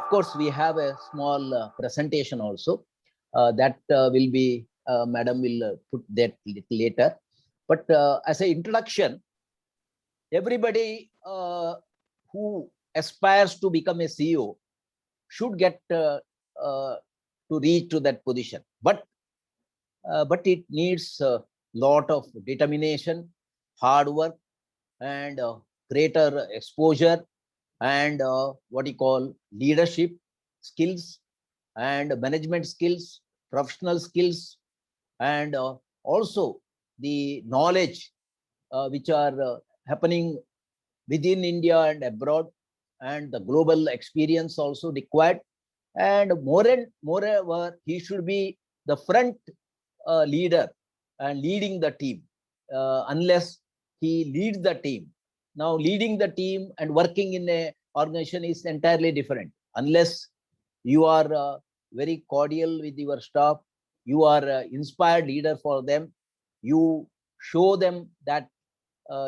Of course, we have a small presentation also that will be, Madam will put that little later. But as an introduction, everybody who aspires to become a CEO should get to reach to that position. But it needs a lot of determination, hard work, and greater exposure, and what you call leadership skills and management skills, professional skills, and also the knowledge which are happening within India and abroad, and the global experience also required. And moreover, he should be the front leader and leading the team. Unless he leads the team, now leading the team and working in a organization is entirely different. Unless you are very cordial with your staff, you are inspired leader for them, you show them that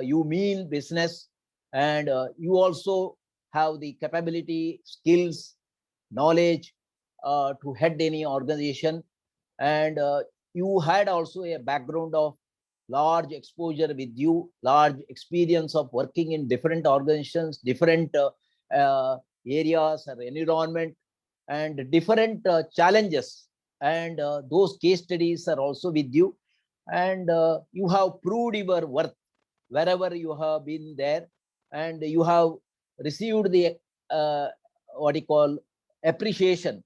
you mean business, and you also have the capability, skills, knowledge to head any organization, and you had also a background of large exposure with you, large experience of working in different organizations, different areas or environment, and different challenges, and those case studies are also with you, and you have proved your worth wherever you have been there, and you have received the what you call appreciation,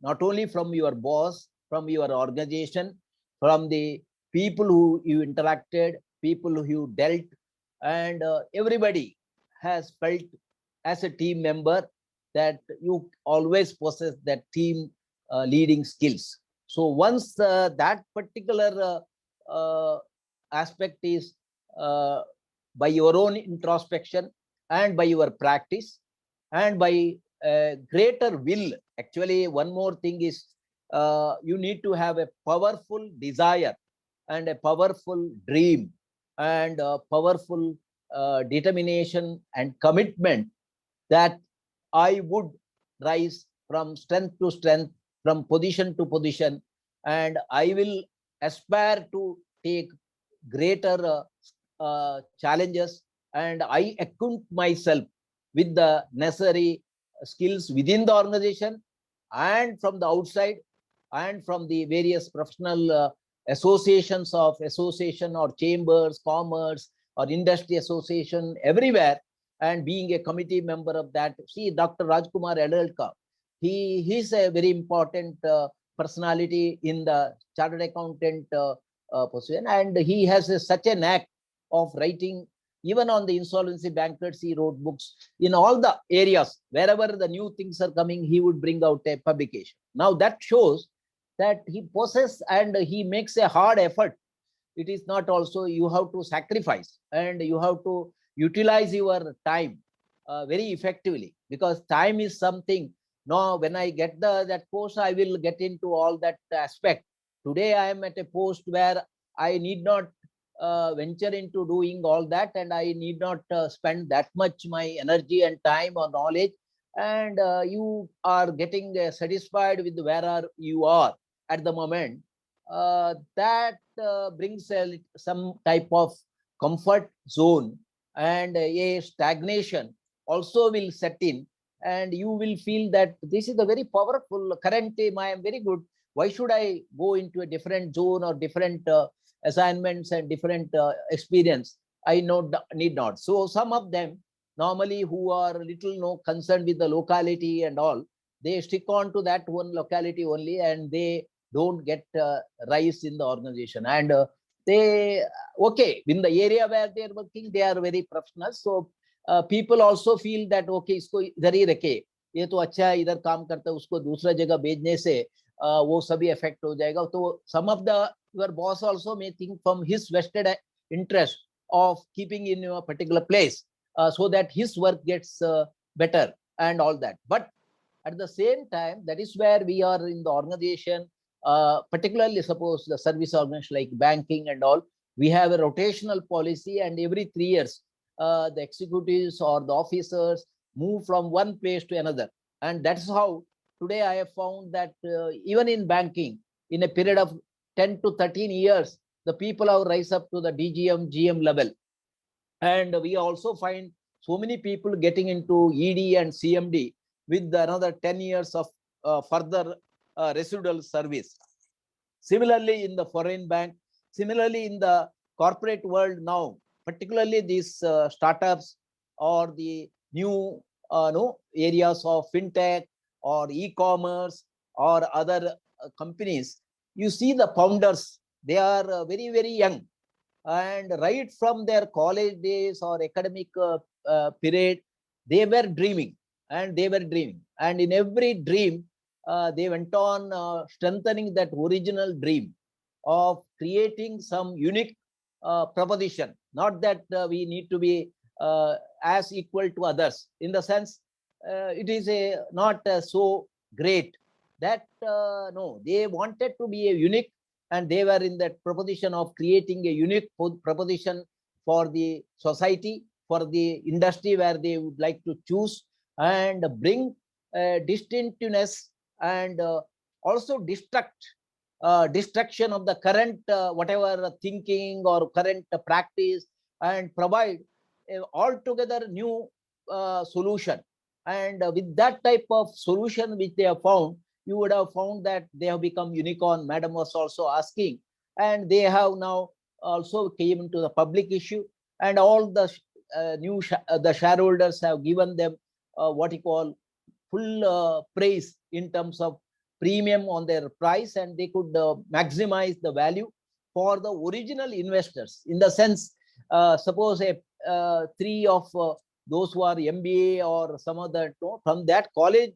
not only from your boss, from your organization, from the people who you interacted, people who you dealt, and everybody has felt as a team member that you always possess that team leading skills. So once that particular aspect is by your own introspection and by your practice and by greater will, actually one more thing is you need to have a powerful desire and a powerful dream and a powerful determination and commitment that I would rise from strength to strength, from position to position, and I will aspire to take greater challenges, and I equip myself with the necessary skills within the organization and from the outside and from the various professional associations of association or chambers, commerce or industry association everywhere, and being a committee member of that. See, Dr. Rajkumar Adalka, he's a very important personality in the chartered accountant position, and he has such a knack of writing. Even on the insolvency bankruptcy, he wrote books in all the areas. Wherever the new things are coming, he would bring out a publication. Now that shows that he possesses and he makes a hard effort. It is not also, you have to sacrifice and you have to utilize your time very effectively, because time is something. Now, when I get that post, I will get into all that aspect. Today, I am at a post where I need not venture into doing all that, and I need not spend that much my energy and time or knowledge, and you are getting satisfied with where you are at the moment. That brings some type of comfort zone, and a stagnation also will set in, and you will feel that this is a very powerful current time. I am very good. Why should I go into a different zone or different assignments and different experience? I need not. So some of them normally who are little concerned with the locality and all, they stick on to that one locality only, and they don't get rise in the organization. And they okay in the area where they are working, they are very professional. So people also feel that okay, इसको इधर ही रखे, ये तो अच्छा है, इधर काम करता है, उसको दूसरा जगह भेजने से वो सभी affect हो जाएगा. तो some of the your boss also may think from his vested interest of keeping in a particular place so that his work gets better and all that. But at the same time, that is where we are in the organization, particularly suppose the service organization like banking and all, we have a rotational policy, and every 3 years, the executives or the officers move from one place to another. And that's how today I have found that even in banking, in a period of 10 to 13 years, the people have rise up to the DGM, GM level. And we also find so many people getting into ED and CMD with another 10 years of further residual service. Similarly, in the foreign bank, similarly in the corporate world now, particularly these startups or the new no, areas of fintech or e-commerce or other companies, you see the founders, they are very, very young. And right from their college days or academic period, they were dreaming and they were dreaming. And in every dream, they went on strengthening that original dream of creating some unique proposition. Not that we need to be as equal to others. In the sense, it is a not so great that no, they wanted to be a unique, and they were in that proposition of creating a unique proposition for the society, for the industry where they would like to choose and bring distinctiveness and also destruction of the current whatever thinking or current practice, and provide altogether new solution. And with that type of solution which they have found, you would have found that they have become unicorn. Madam was also asking, and they have now also came into the public issue, and all the the shareholders have given them what you call full praise in terms of premium on their price, and they could maximize the value for the original investors. In the sense, suppose a three of those who are MBA or some other from that college,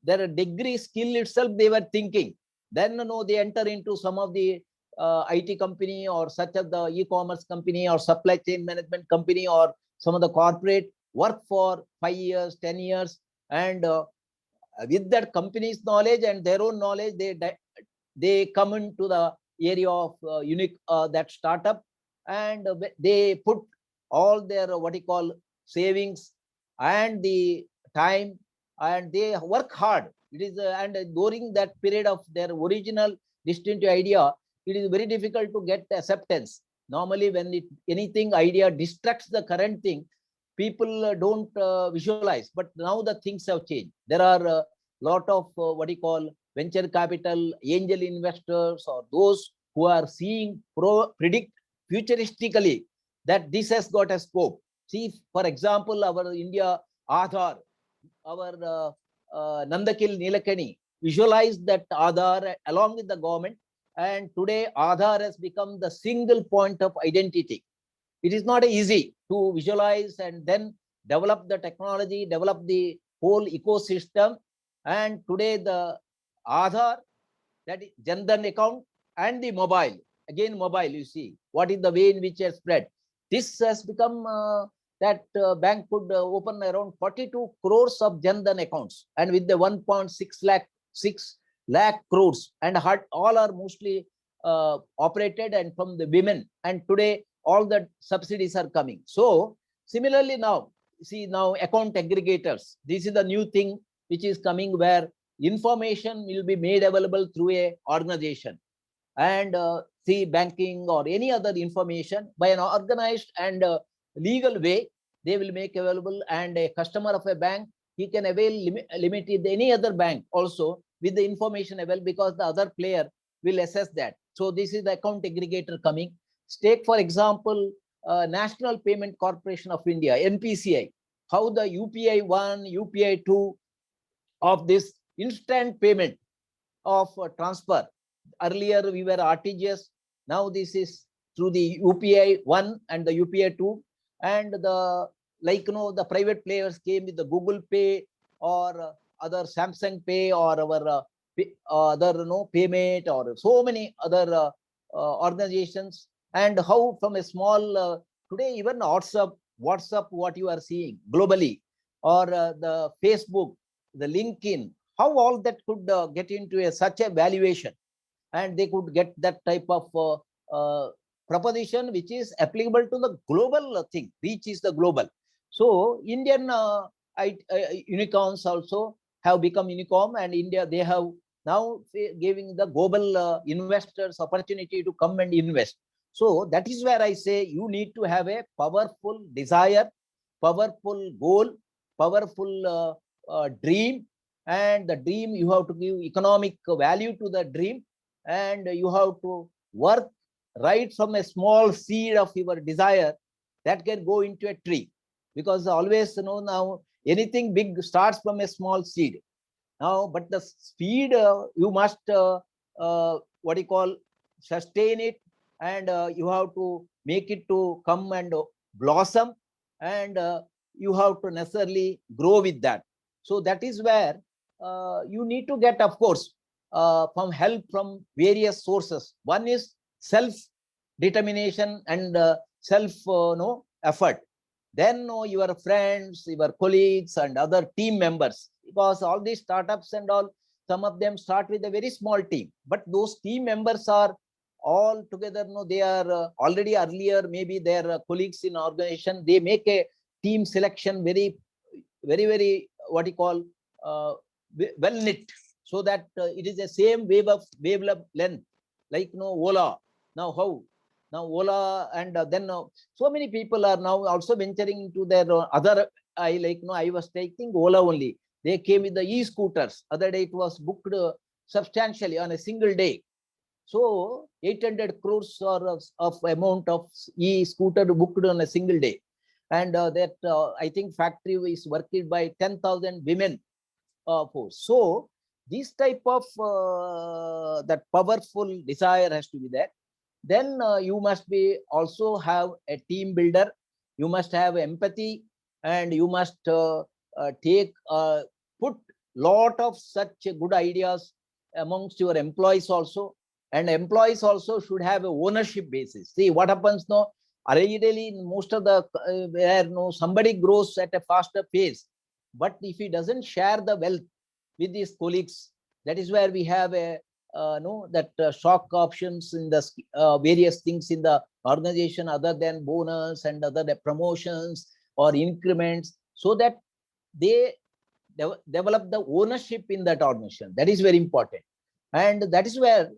their degree skill itself they were thinking. Then they enter into some of the IT company or such as the e-commerce company or supply chain management company or some of the corporate, work for 5 years, 10 years, and with that company's knowledge and their own knowledge, they come into the area of unique that startup, and they put all their what you call savings and the time, and they work hard. It is and during that period of their original distinctive idea, it is very difficult to get acceptance. Normally, when anything idea distracts the current thing, people don't visualize. But now the things have changed. There are a lot of what you call venture capital, angel investors, or those who are seeing predict futuristically that this has got a scope. See, for example, our India Aadhaar, our Nandakil Nilakani visualized that Aadhaar along with the government, and today Aadhaar has become the single point of identity. It is not easy to visualize and then develop the technology, develop the whole ecosystem. And today the Aadhaar, that is Jandan account, and the mobile, again mobile, you see what is the way in which it has spread. This has become that bank could open around 42 crores of Jandan accounts, and with the 1.6 lakh crores, and all are mostly operated and from the women. And today all the subsidies are coming. So similarly now, see now account aggregators. This is the new thing which is coming, where information will be made available through a organization, and see banking or any other information by an organized and legal way, they will make available. And a customer of a bank, he can avail limited any other bank also with the information available, because the other player will assess that. So this is the account aggregator coming. Take for example National Payment Corporation of India, NPCI, how the UPI 1, UPI 2 of this instant payment of transfer. Earlier we were RTGS, now this is through the UPI 1 and the UPI 2, and the the private players came with the Google Pay or other Samsung Pay or our other payment, or so many other organizations. And how from a small today even WhatsApp, what you are seeing globally, or the Facebook, the LinkedIn, how all that could get into such a valuation, and they could get that type of proposition which is applicable to the global thing. Reach is the global. So Indian unicorns also have become unicorn, and India, they have now giving the global investors opportunity to come and invest. So that is where I say you need to have a powerful desire, powerful goal, powerful dream, and the dream you have to give economic value to the dream, and you have to work right from a small seed of your desire that can go into a tree, because always now anything big starts from a small seed. Now, but the speed you must what you call sustain it, and you have to make it to come and blossom, and you have to necessarily grow with that. So that is where you need to get, of course, from help from various sources. One is self determination and self effort. Then your friends, your colleagues, and other team members, because all these startups and all, some of them start with a very small team, but those team members are all together. They are already earlier, maybe their colleagues in organization. They make a team selection very, very, very what you call well knit, so that it is the same wavelength length, like Ola. Now how? Now Ola, and then so many people are now also venturing into their other. I was taking Ola only. They came with the e-scooters. Other day it was booked substantially on a single day. So 800 crores of amount of e-scooter booked on a single day, and that I think factory is worked by 10,000 women force. So this type of that powerful desire has to be there. Then you must be also have a team builder. You must have empathy, and you must put lot of such good ideas amongst your employees also. And employees also should have a ownership basis. See what happens now. Ideally, in most of the where somebody grows at a faster pace, but if he doesn't share the wealth with his colleagues, that is where we have a stock options in the various things in the organization, other than bonus and other promotions or increments, so that they develop the ownership in that organization. That is very important, and that is where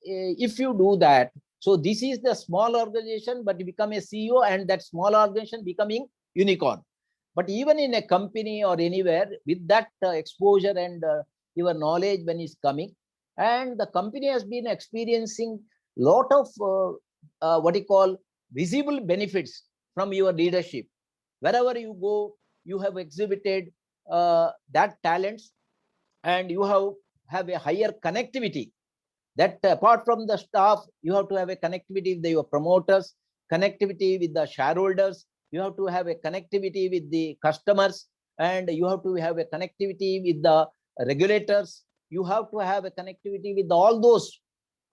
if you do that. So this is the small organization, but you become a CEO, and that small organization becoming unicorn. But even in a company or anywhere, with that exposure and your knowledge when it's coming, and the company has been experiencing lot of what you call visible benefits from your leadership. Wherever you go, you have exhibited that talents, and you have a higher connectivity. That apart from the staff, you have to have a connectivity with your promoters, connectivity with the shareholders, you have to have a connectivity with the customers, and you have to have a connectivity with the regulators. You have to have a connectivity with all those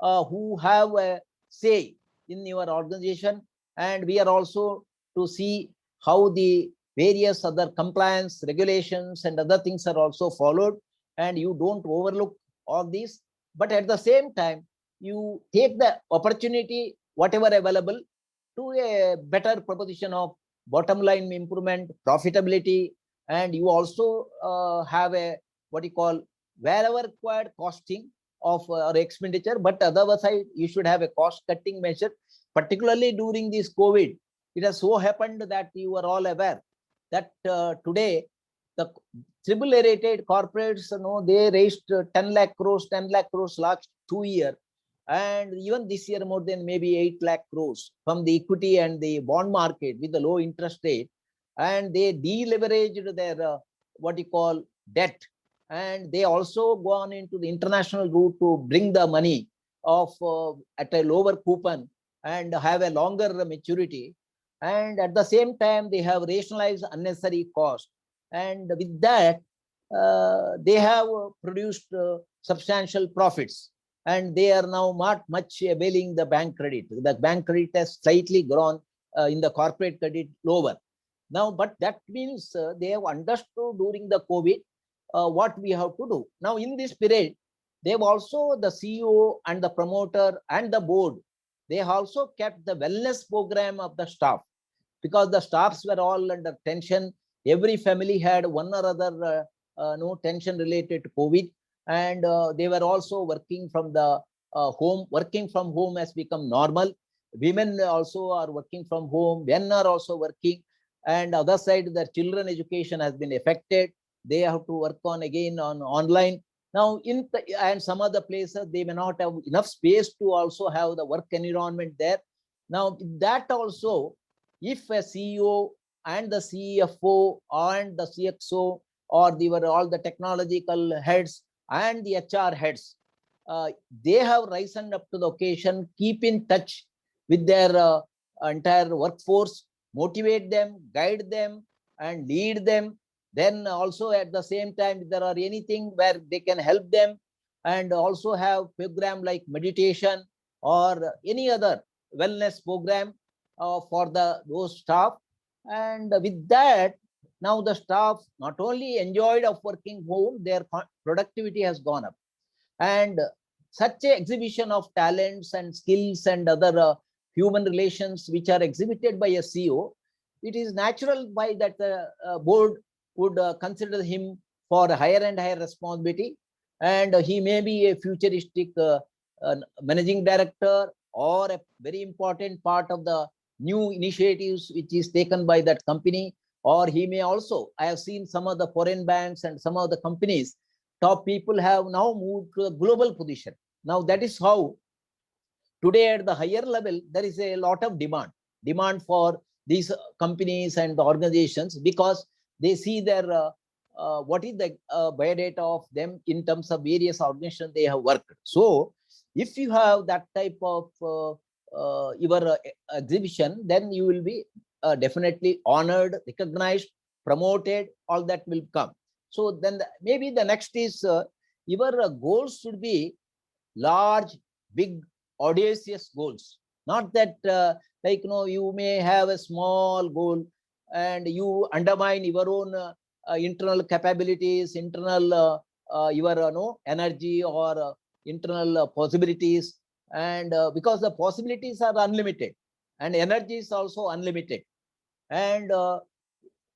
who have a say in your organization. And we are also to see how the various other compliance regulations and other things are also followed, and you don't overlook all these. But at the same time, you take the opportunity, whatever available, to a better proposition of bottom line improvement, profitability, and you also have a what you call wherever required costing of or expenditure. But otherwise, you should have a cost cutting measure, particularly during this COVID. It has so happened that you are all aware that today the triple rated corporates, they raised 10 lakh crores last 2 years, and even this year more than maybe 8 lakh crores from the equity and the bond market with the low interest rate, and they deleveraged their what you call debt, and they also gone into the international route to bring the money of at a lower coupon and have a longer maturity, and at the same time they have rationalized unnecessary cost, and with that they have produced substantial profits, and they are now not much availing the bank credit. The bank credit has slightly grown in the corporate credit lower now, but that means they have understood during the COVID what we have to do. Now in this period, they've also, the CEO and the promoter and the board, they also kept the wellness program of the staff, because the staffs were all under tension. Every family had one or other no tension related to COVID, and they were also working from the home. Working from home has become normal. Women also are working from home. Men are also working, and other side, their children education has been affected. They have to work on again on online. Now, and some other places, they may not have enough space to also have the work environment there. Now, that also, if a CEO and the CFO and the CXO or all the technological heads and the HR heads, they have risen up to the occasion, keep in touch with their entire workforce, motivate them, guide them, and lead them. Then also at the same time, if there are anything where they can help them, and also have program like meditation or any other wellness program for those staff. And with that, now the staff not only enjoyed of working home, their productivity has gone up. And such a exhibition of talents and skills and other human relations which are exhibited by a CEO, it is natural by that the board would consider him for a higher and higher responsibility, and he may be a futuristic managing director or a very important part of the new initiatives which is taken by that company. Or he may also, I have seen some of the foreign banks and some of the companies, top people have now moved to a global position. Now that is how today at the higher level, there is a lot of demand for these companies and the organizations, because they see their what is the biodata of them in terms of various organizations they have worked. So if you have that type of your exhibition, then you will be definitely honored, recognized, promoted, all that will come. So then maybe the next is your goals should be large, big, audacious goals. Not that like, you may have a small goal and you undermine your own internal capabilities, internal your energy or internal possibilities. And because the possibilities are unlimited and energy is also unlimited. And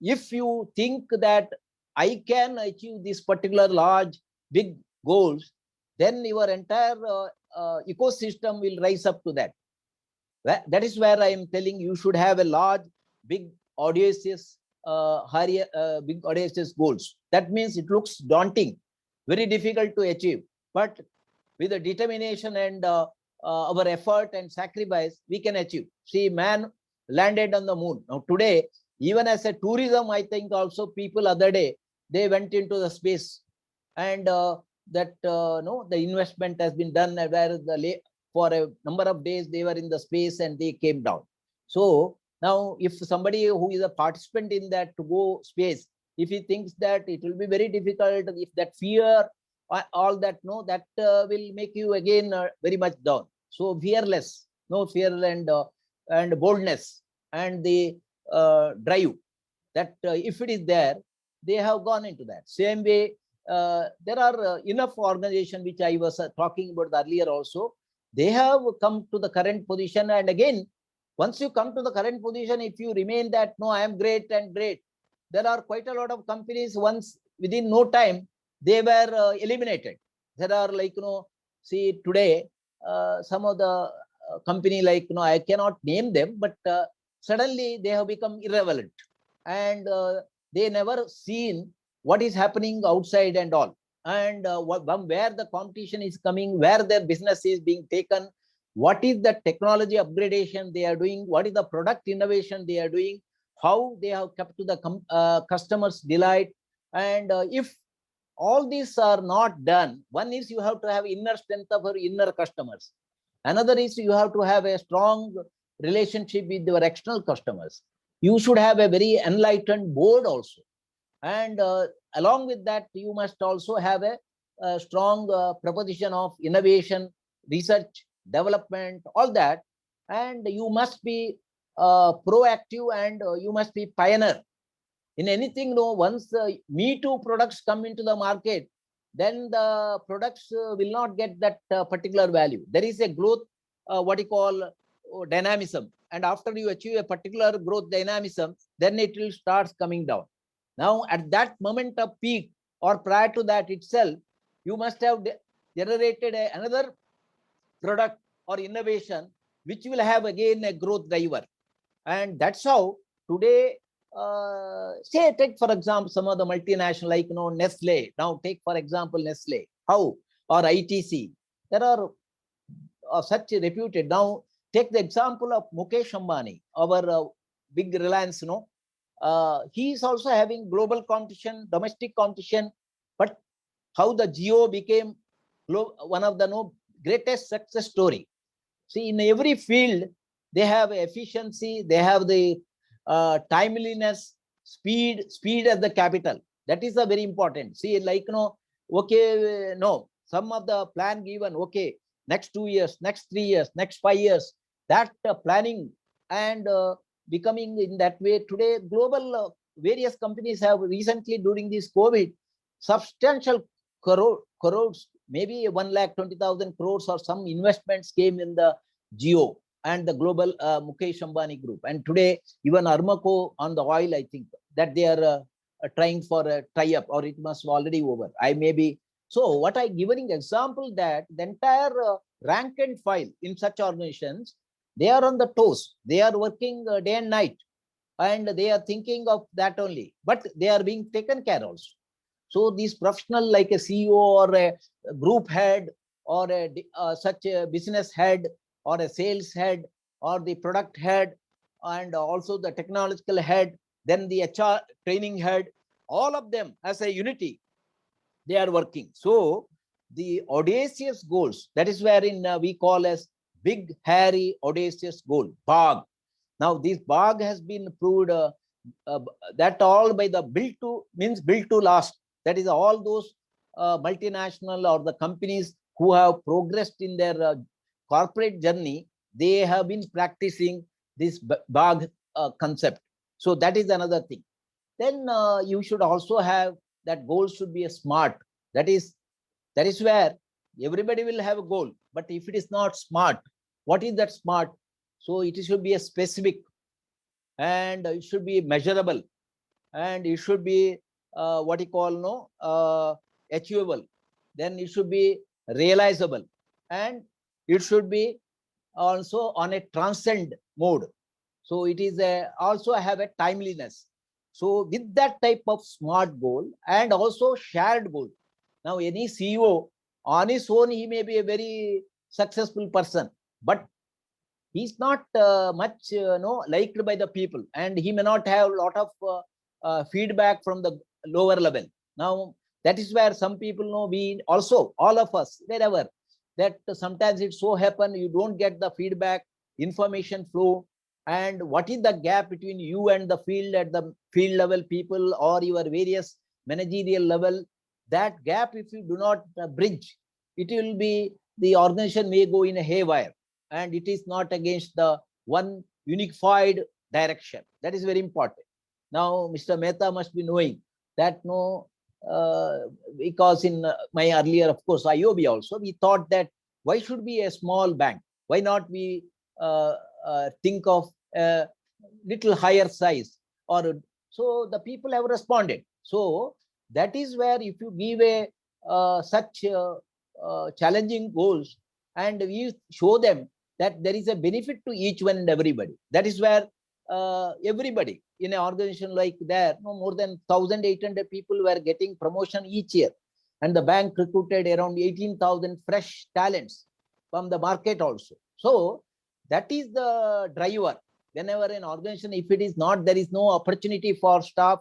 if you think that I can achieve this particular large, big goals, then your entire ecosystem will rise up to that. That is where I am telling you should have a large, big, audacious, big, audacious goals. That means it looks daunting, very difficult to achieve. But with the determination and our effort and sacrifice, we can achieve. See, man landed on the moon. Now today, even as a tourism, I think also people other day, they went into the space, and that no, the investment has been done where for a number of days they were in the space and they came down. So now if somebody who is a participant in that to go space, if he thinks that it will be very difficult, if that fear, all that, no, that will make you again very much down. So fearless, no fear and boldness and the drive, that if it is there, they have gone into that. Same way, there are enough organizations which I was talking about earlier also. They have come to the current position, and again, once you come to the current position, if you remain that, no, I am great and great, there are quite a lot of companies, once within no time, they were eliminated. There are like, see today, some of the company like, I cannot name them, but suddenly they have become irrelevant, and they never seen what is happening outside and all, and where the competition is coming, where their business is being taken, what is the technology upgradation they are doing, what is the product innovation they are doing, how they have kept to the customers' delight. And if all these are not done, one is you have to have inner strength of your inner customers. Another is you have to have a strong relationship with your external customers. You should have a very enlightened board also. And along with that, you must also have a strong proposition of innovation, research, development, all that. And you must be proactive, and you must be pioneer in anything. Once Me Too products come into the market, then the products will not get that particular value. There is a growth, what you call dynamism. And after you achieve a particular growth dynamism, then it will start coming down. Now, at that moment of peak, or prior to that itself, you must have generated another product or innovation which will have again a growth driver. And that's how today, say, take for example some of the multinational, like Nestle. Now take for example Nestle, how, or ITC. There are such reputed. Now take the example of Mukesh Ambani, our big Reliance. He is also having global competition, domestic competition, but how the Jio became one of the greatest success story. See, in every field, they have efficiency, they have the timeliness, speed as the capital. That is a very important. See, like, okay, no, some of the plan given, okay, next 2 years, next 3 years, next 5 years, that planning and becoming in that way. Today, global various companies have recently during this COVID, substantial crores, maybe 1,20,000 crores or some investments came in the Jio and the global Mukesh Ambani group. And today, even Armaco on the oil, I think that they are trying for a tie-up, or it must already over. I may be. So what I giving example that the entire rank and file in such organizations, they are on the toes. They are working day and night, and they are thinking of that only. But they are being taken care of also. So these professional, like a CEO or a group head or such a business head or a sales head or the product head and also the technological head, then the HR training head, all of them as a unity, they are working. So the audacious goals, that is wherein we call as big, hairy, audacious goal, BAG. Now this BAG has been proved that all by the build to last. That is all those multinational or the companies who have progressed in their corporate journey, they have been practicing this BAG concept. So that is another thing. Then you should also have that goal should be a smart. That is where everybody will have a goal. But if it is not smart, what is that smart? So it should be a specific, and it should be measurable, and it should be what you call achievable. Then it should be realizable, and it should be also on a transcend mode. So it is also have a timeliness. So with that type of smart goal and also shared goal. Now any CEO on his own, he may be a very successful person, but he's not much liked by the people, and he may not have a lot of feedback from the lower level. Now that is where some people know, we also, all of us, wherever, that sometimes it so happen you don't get the feedback, information flow, and what is the gap between you and the field at the field level people or your various managerial level. That gap, if you do not bridge, it will be, the organization may go in a haywire, and it is not against the one unified direction. That is very important. Now Mr. Mehta must be knowing that because in my earlier, of course, IOB also, we thought that why should be a small bank? Why not we think of a little higher size? Or so the people have responded. So that is where if you give a such challenging goals, and we show them that there is a benefit to each one and everybody. That is where everybody in an organization like that, more than 1,800 people were getting promotion each year, and the bank recruited around 18,000 fresh talents from the market also. So that is the driver. Whenever an organization, if it is not, there is no opportunity for staff,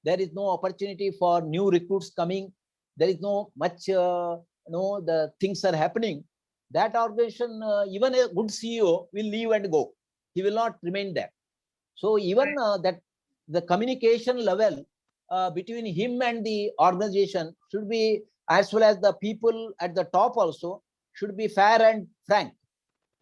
there is no opportunity for new recruits coming, there is no much the things are happening, that organization, even a good CEO will leave and go. He will not remain there. So even that the communication level between him and the organization should be, as well as the people at the top also, should be fair and frank.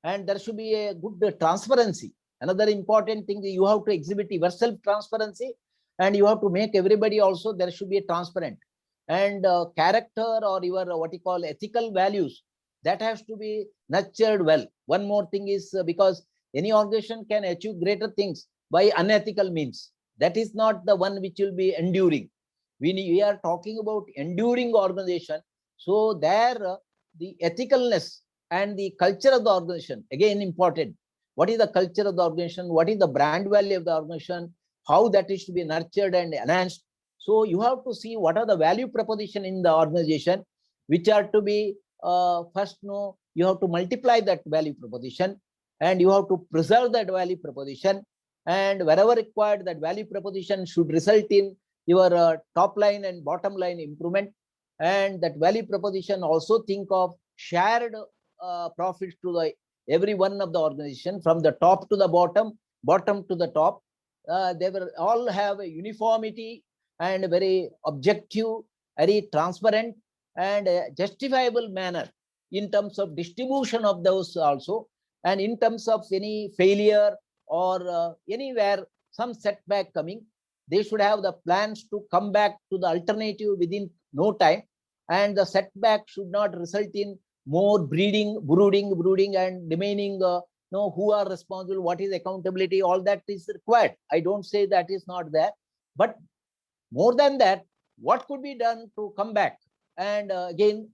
And there should be a good transparency. Another important thing, you have to exhibit yourself transparency, and you have to make everybody also, there should be a transparent. And character or your what you call ethical values, that has to be nurtured well. One more thing is because any organization can achieve greater things by unethical means. That is not the one which will be enduring. We are talking about enduring organization. So there, the ethicalness and the culture of the organization, again important. What is the culture of the organization? What is the brand value of the organization? How that is to be nurtured and enhanced. So you have to see what are the value proposition in the organization, which are to be first, you have to multiply that value proposition, and you have to preserve that value proposition. And wherever required, that value proposition should result in your top line and bottom line improvement. And that value proposition also think of shared profits to the every one of the organization, from the top to the bottom, bottom to the top. They will all have a uniformity and very objective, very transparent and justifiable manner in terms of distribution of those also. And in terms of any failure or anywhere some setback coming, they should have the plans to come back to the alternative within no time. And the setback should not result in more brooding and remaining who are responsible, what is accountability, all that is required. I don't say that is not there, but more than that, what could be done to come back and again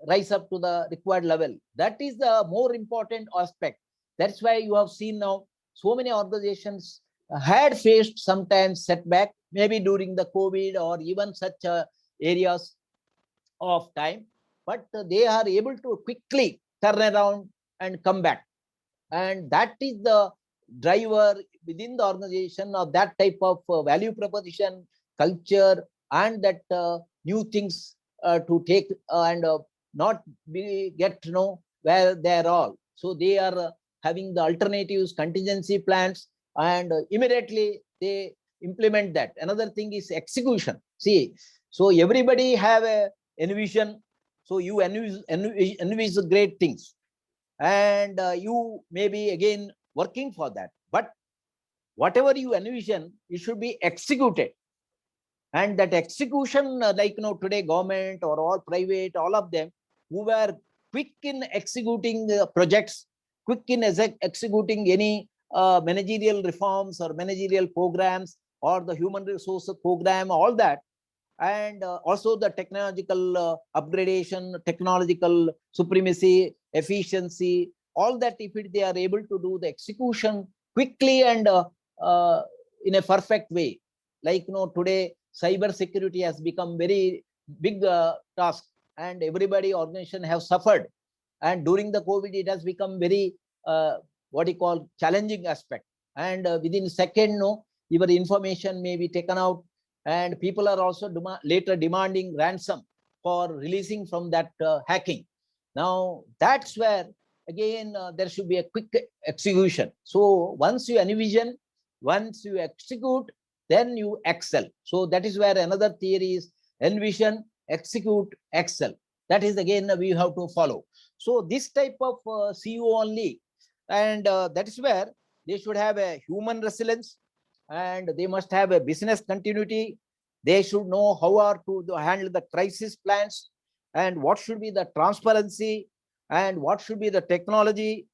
rise up to the required level? That is the more important aspect. That's why you have seen now so many organizations had faced sometimes setback, maybe during the COVID or even such areas of time, but they are able to quickly turn around and come back. And that is the driver within the organization of that type of value proposition, culture, and that new things to take and not be get to know where they are all. So they are having the alternatives, contingency plans, and immediately they implement that. Another thing is execution. See, so everybody have a envision. So you envision great things, and you may be again working for that. But whatever you envision, it should be executed. And that execution, like today government or all private, all of them who were quick in executing projects, quick in executing any managerial reforms or managerial programs or the human resource program, all that. And also the technological upgradation, technological supremacy, efficiency, all that, if they are able to do the execution quickly and in a perfect way. Like today, cyber security has become very big task, and everybody, organization have suffered. And during the COVID, it has become very what you call challenging aspect. And within a second, your information may be taken out, and people are also later demanding ransom for releasing from that hacking. Now that's where again there should be a quick execution. So once you envision, once you execute, then you excel. So that is where another theory is envision, execute, excel. That is again we have to follow. So this type of CEO only, and that is where they should have a human resilience, and they must have a business continuity. They should know how are to handle the crisis plans, and what should be the transparency, and what should be the technology.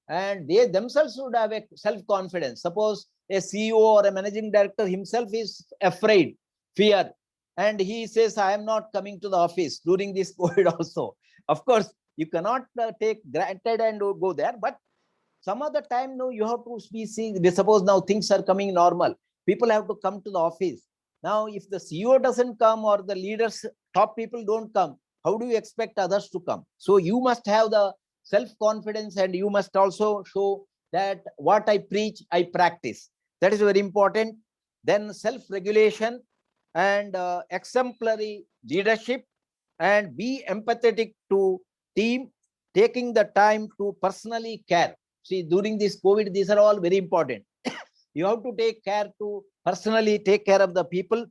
And they themselves should have a self-confidence. Suppose a CEO or a managing director himself is afraid, fear, and he says, I am not coming to the office during this COVID also. Of course, you cannot take granted and go there, but some other time, no, you have to be seeing. Suppose now things are coming normal, people have to come to the office. Now, if the CEO doesn't come or the leaders, top people don't come, how do you expect others to come? So you must have the self-confidence, and you must also show that what I preach, I practice. That is very important. Then self-regulation and exemplary leadership, and be empathetic to team, taking the time to personally care. See, during this COVID, these are all very important. You have to take care to personally take care of the people,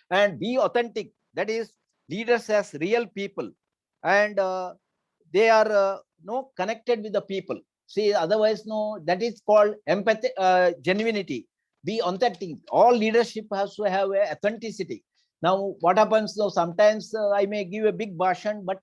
and be authentic. That is, leaders as real people, and they are connected with the people. See, otherwise, no, that is called empathy, genuinity. Be authentic. All leadership has to have a authenticity. Now, what happens? So sometimes I may give a big bhashan, but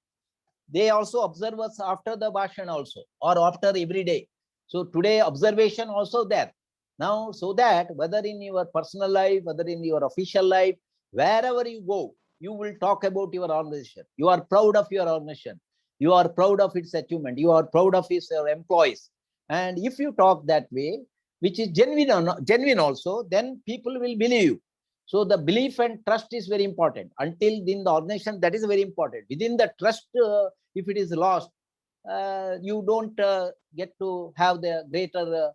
they also observe us after the bhashan also, or after every day. So today observation also there. Now, so that whether in your personal life, whether in your official life, Wherever you go, you will talk about your organization. You are proud of your organization. You are proud of its achievement. You are proud of its employees. And if you talk that way, which is genuine also, then people will believe you. So the belief and trust is very important. Until in the organization, that is very important. Within the trust, if it is lost, you don't get to have the greater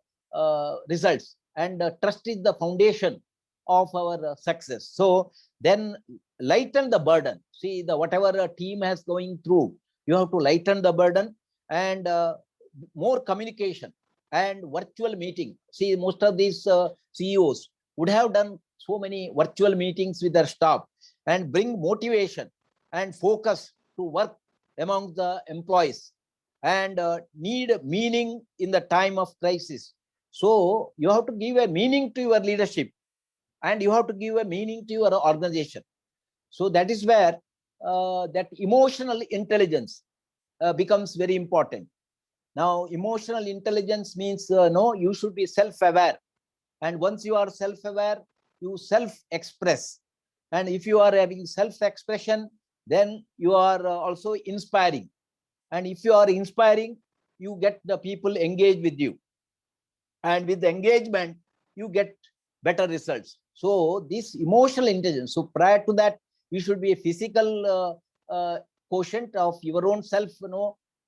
results. And trust is the foundation of our success. So then lighten the burden. See, the whatever a team has going through, you have to lighten the burden, and more communication and virtual meeting. See, most of these CEOs would have done so many virtual meetings with their staff and bring motivation and focus to work among the employees, and need meaning in the time of crisis. So you have to give a meaning to your leadership, and you have to give a meaning to your organization. So that is where that emotional intelligence becomes very important. Now, emotional intelligence means no, you should be self-aware. And once you are self-aware, you self-express. And if you are having self-expression, then you are also inspiring. And if you are inspiring, you get the people engaged with you. And with the engagement, you get better results. So this emotional intelligence. So prior to that, you should be a physical quotient of your own self,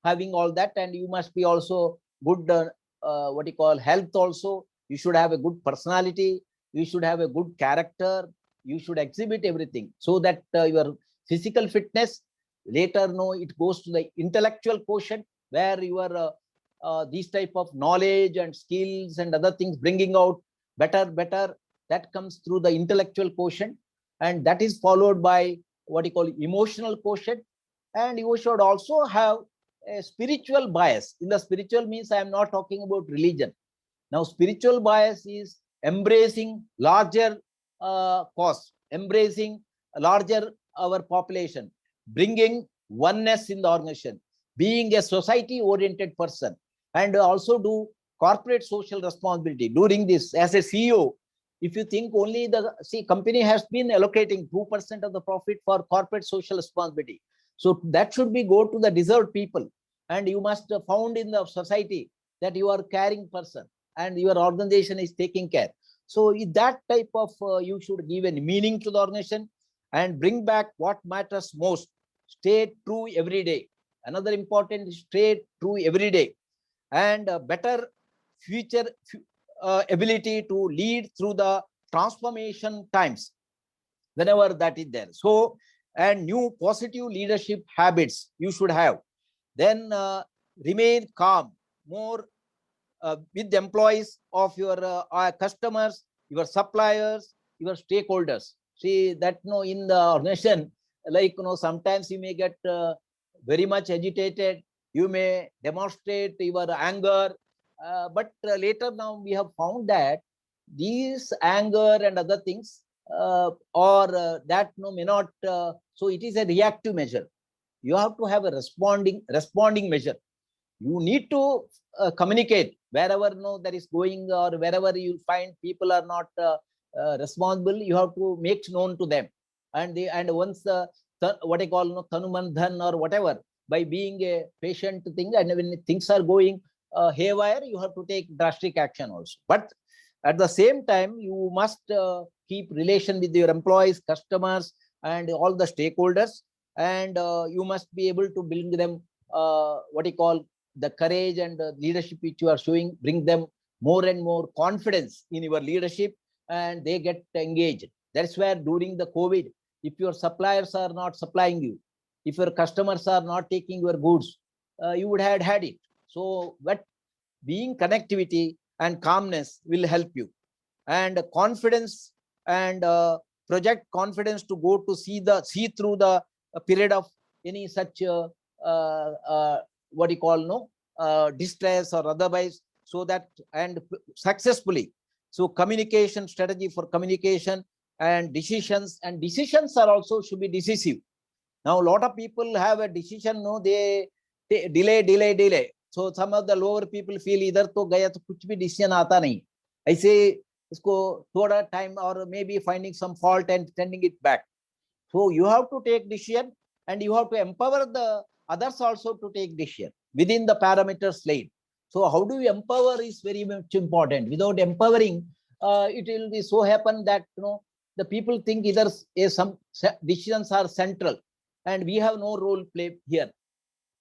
having all that, and you must be also good, what you call health also. You should have a good personality. You should have a good character. You should exhibit everything, so that your physical fitness, later, it goes to the intellectual quotient, where your these type of knowledge and skills and other things bringing out better, that comes through the intellectual quotient, and that is followed by what you call emotional quotient. And you should also have a spiritual bias. In the spiritual means, I am not talking about religion. Now, spiritual bias is embracing larger cause, embracing larger our population, bringing oneness in the organization, being a society-oriented person, and also do corporate social responsibility. During this, as a CEO, if you think only company has been allocating 2% of the profit for corporate social responsibility, so that should be go to the deserved people, and you must found in the society that you are caring person and your organization is taking care. So that type of you should give a meaning to the organization and bring back what matters most. Stay true every day. Another important is stay true every day, and better future ability to lead through the transformation times whenever that is there. So, and new positive leadership habits you should have. Then remain calm, more with the employees of your customers, your suppliers, your stakeholders. See that in the organization, like sometimes you may get very much agitated. You may demonstrate your anger, but later now we have found that these anger and other things or that may not. So it is a reactive measure. You have to have a responding measure. You need to communicate wherever that is going, or wherever you find people are not responsible. You have to make known to them, and once what I call tanumandhan or whatever, by being a patient thing, and when things are going haywire, you have to take drastic action also. But at the same time, you must keep relation with your employees, customers, and all the stakeholders, and you must be able to bring them what you call the courage and the leadership which you are showing, bring them more and more confidence in your leadership, and they get engaged. That's where during the COVID, if your suppliers are not supplying you, if your customers are not taking your goods, you would have had it. So, but being connectivity and calmness will help you, and confidence and project confidence to go to see through the period of any such what you call distress or otherwise, so that and successfully. So communication strategy for communication and decisions are also should be decisive. Now a lot of people have a decision, they delay. So some of the lower people feel either to gaya to kuch bhi decision aata nahi. ऐसे isko thoda time or maybe finding some fault and sending it back. So you have to take decision and you have to empower the others also to take decision within the parameters laid. So how do you empower is very much important. Without empowering, it will be so happen that the people think either some decisions are central and we have no role play here.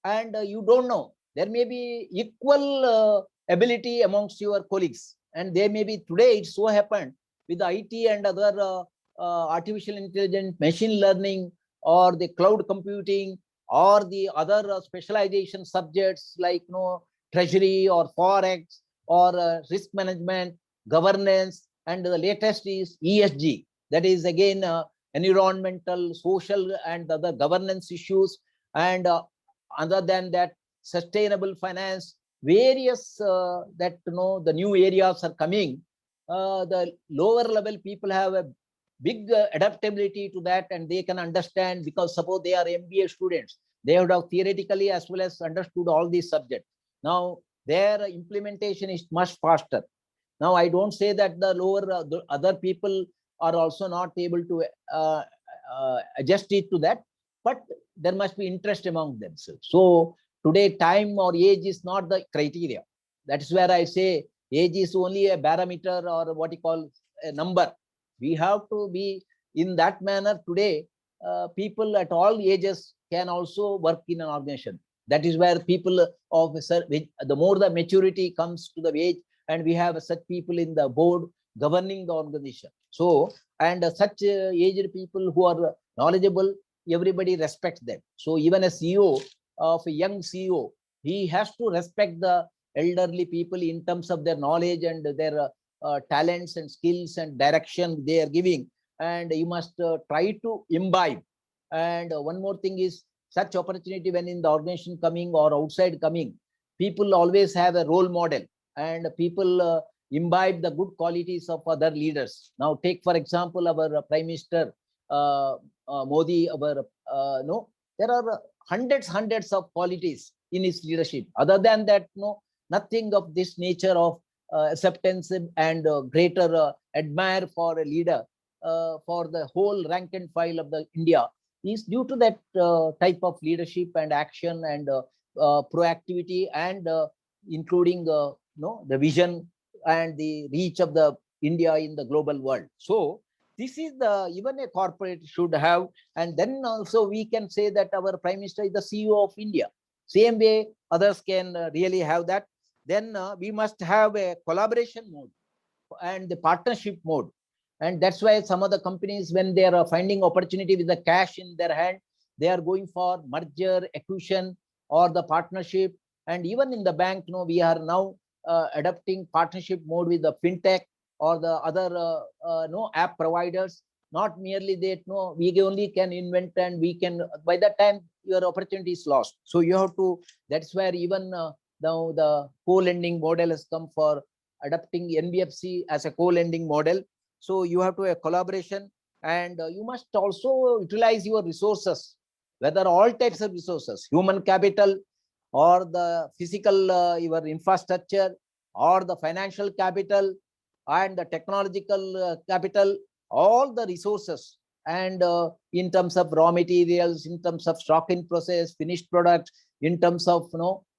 And you don't know, there may be equal ability amongst your colleagues, and there may be today it so happened with the IT and other artificial intelligence, machine learning, or the cloud computing, or the other specialization subjects like treasury or forex or risk management, governance, and the latest is ESG, that is again environmental, social, and other governance issues. And other than that, sustainable finance, various that the new areas are coming. The lower level people have a big adaptability to that, and they can understand, because suppose they are MBA students, they would have theoretically as well as understood all these subjects. Now their implementation is much faster. Now I don't say that the lower the other people are also not able to adjust it to that, but there must be interest among themselves. So today time or age is not the criteria. That is where I say age is only a barometer, or what you call a number. We have to be in that manner. Today people at all ages can also work in an organization. That is where people of the more the maturity comes to the age, and we have such people in the board governing the organization. So, and such aged people who are knowledgeable, everybody respects them. So even a CEO of a young CEO, he has to respect the elderly people in terms of their knowledge and their talents and skills and direction they are giving. And you must try to imbibe. And one more thing is, such opportunity when in the organization coming or outside coming, people always have a role model, and people imbibe the good qualities of other leaders. Now take for example our Prime Minister Modi. No, there are hundreds of qualities in his leadership. Other than that, nothing of this nature of acceptance and greater admire for a leader for the whole rank and file of the India is due to that type of leadership and action and proactivity, and including the vision and the reach of the India in the global world. So this is the even a corporate should have. And then also we can say that our Prime Minister is the CEO of India. Same way others can really have that. Then we must have a collaboration mode and the partnership mode. And that's why some of the companies, when they are finding opportunity with the cash in their hand, they are going for merger, acquisition, or the partnership. And even in the bank, we are now adopting partnership mode with the fintech or the other app providers. Not merely that, we only can invent, and we can, by that time your opportunity is lost. So you have to, that's where even now the co-lending model has come for adopting NBFC as a co-lending model. So you have to have collaboration, and you must also utilize your resources, whether all types of resources, human capital or the physical, your infrastructure, or the financial capital and the technological capital, all the resources. And in terms of raw materials, in terms of stock in process, finished products, in terms of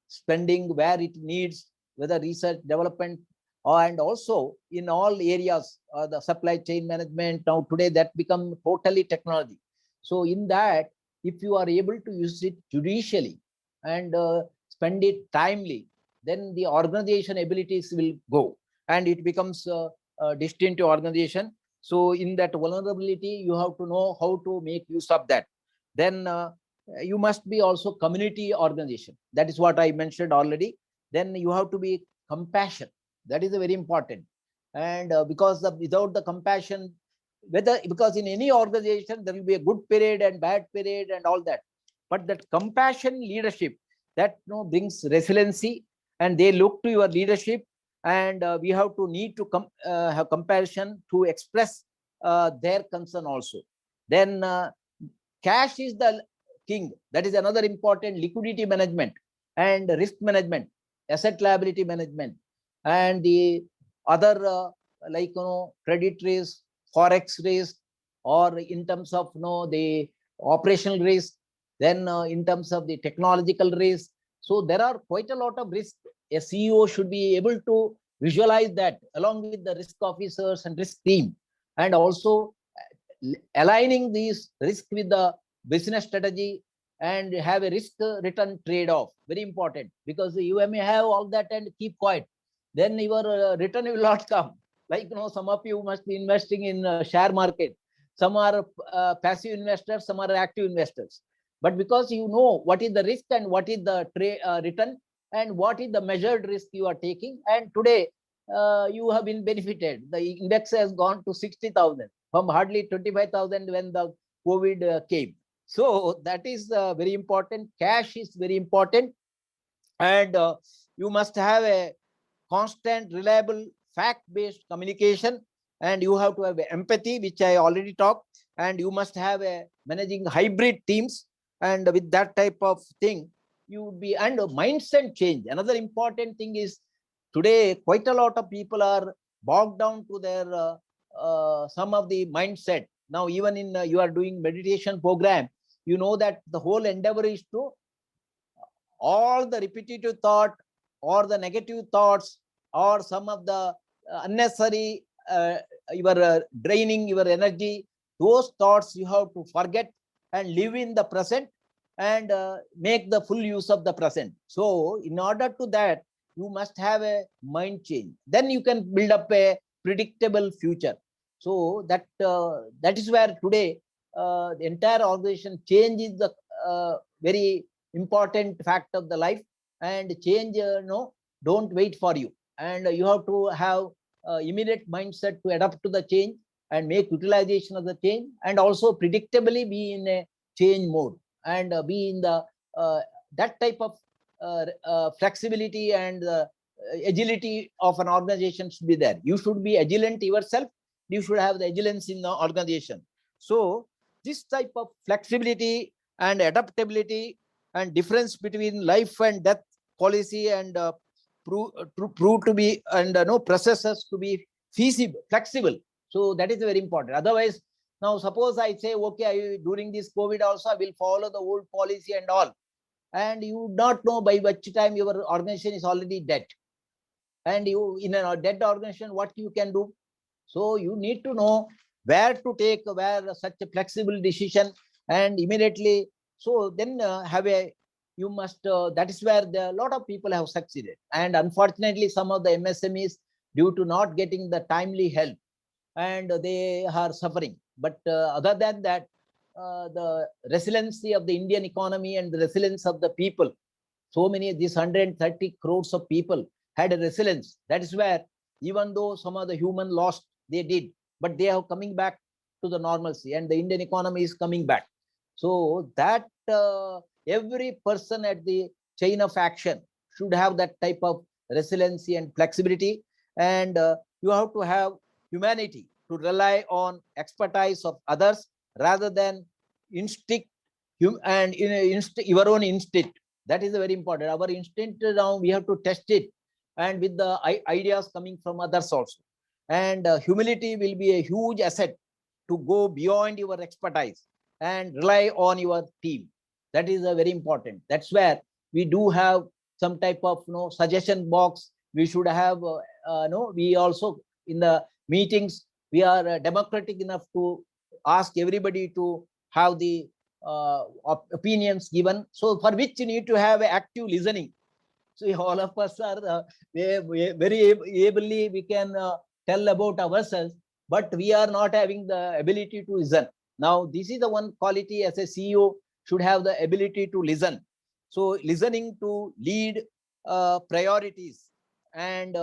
spending where it needs, whether research, development, and also in all areas, the supply chain management. Now today that become totally technology. So in that, if you are able to use it judicially and spend it timely, then the organization abilities will go, and it becomes distinct organization. So in that vulnerability, you have to know how to make use of that. Then you must be also community organization. That is what I mentioned already. Then you have to be compassion. That is very important. And because without the compassion, because in any organization there will be a good period and bad period and all that, but that compassion leadership, that brings resiliency, and they look to your leadership. And we have to need to have compassion to express their concern also. Then cash is the king. That is another important. Liquidity management and risk management, asset liability management, and the other like credit risk, forex risk, or in terms of the operational risk, then in terms of the technological risk. So there are quite a lot of risk. A CEO should be able to visualize that along with the risk officers and risk team, and also aligning these risk with the business strategy and have a risk return trade-off. Very important, because you may have all that and keep quiet, then your return will not come. Like some of you must be investing in share market. Some are passive investors, some are active investors. But because you know what is the risk and what is the return and what is the measured risk you are taking, and today you have been benefited. The index has gone to 60,000 from hardly 25,000 when the COVID came. So that is very important. Cash is very important, and you must have a constant, reliable, fact-based communication, and you have to have empathy, which I already talked, and you must have a managing hybrid teams, and with that type of thing, you would be, and mindset change. Another important thing is today quite a lot of people are bogged down to their some of the mindset. Now, even in you are doing meditation program, you know that the whole endeavor is to all the repetitive thought or the negative thoughts or some of the unnecessary your draining your energy, those thoughts you have to forget and live in the present and make the full use of the present. So in order to that, you must have a mind change. Then you can build up a predictable future. So that that is where today the entire organization change is the very important fact of the life, and change no, don't wait for you, and you have to have immediate mindset to adapt to the change and make utilization of the change, and also predictably be in a change mode, and be in the that type of flexibility and agility of an organization should be there. You should be agilent yourself, you should have the agilence in the organization. So this type of flexibility and adaptability and difference between life and death policy and prove to be, and no processes to be feasible, flexible. So that is very important. Otherwise, now suppose I say, okay, during this COVID also I will follow the old policy and all, and you do not know by which time your organization is already dead, and you in a dead organization, what you can do? So you need to know where to take where such a flexible decision and immediately. So then have a, you must that is where a lot of people have succeeded, and unfortunately some of the MSMEs, due to not getting the timely help, and they are suffering. But other than that, the resiliency of the Indian economy and the resilience of the people, so many, these 130 crores of people had a resilience. That is where, even though some of the human lost, they did, but they are coming back to the normalcy, and the Indian economy is coming back. So that every person at the chain of action should have that type of resiliency and flexibility, and you have to have humanity to rely on expertise of others rather than instinct and your own instinct. That is very important. Our instinct now we have to test it, and with the ideas coming from others also. And humility will be a huge asset to go beyond your expertise and rely on your team. That is very important. That's where we do have some type of suggestion box. We should have we also in the meetings we are democratic enough to ask everybody to have the opinions given. So for which you need to have active listening. So all of us are very ably we can tell about ourselves, but we are not having the ability to listen. Now this is the one quality as a CEO should have, the ability to listen. So listening to lead priorities and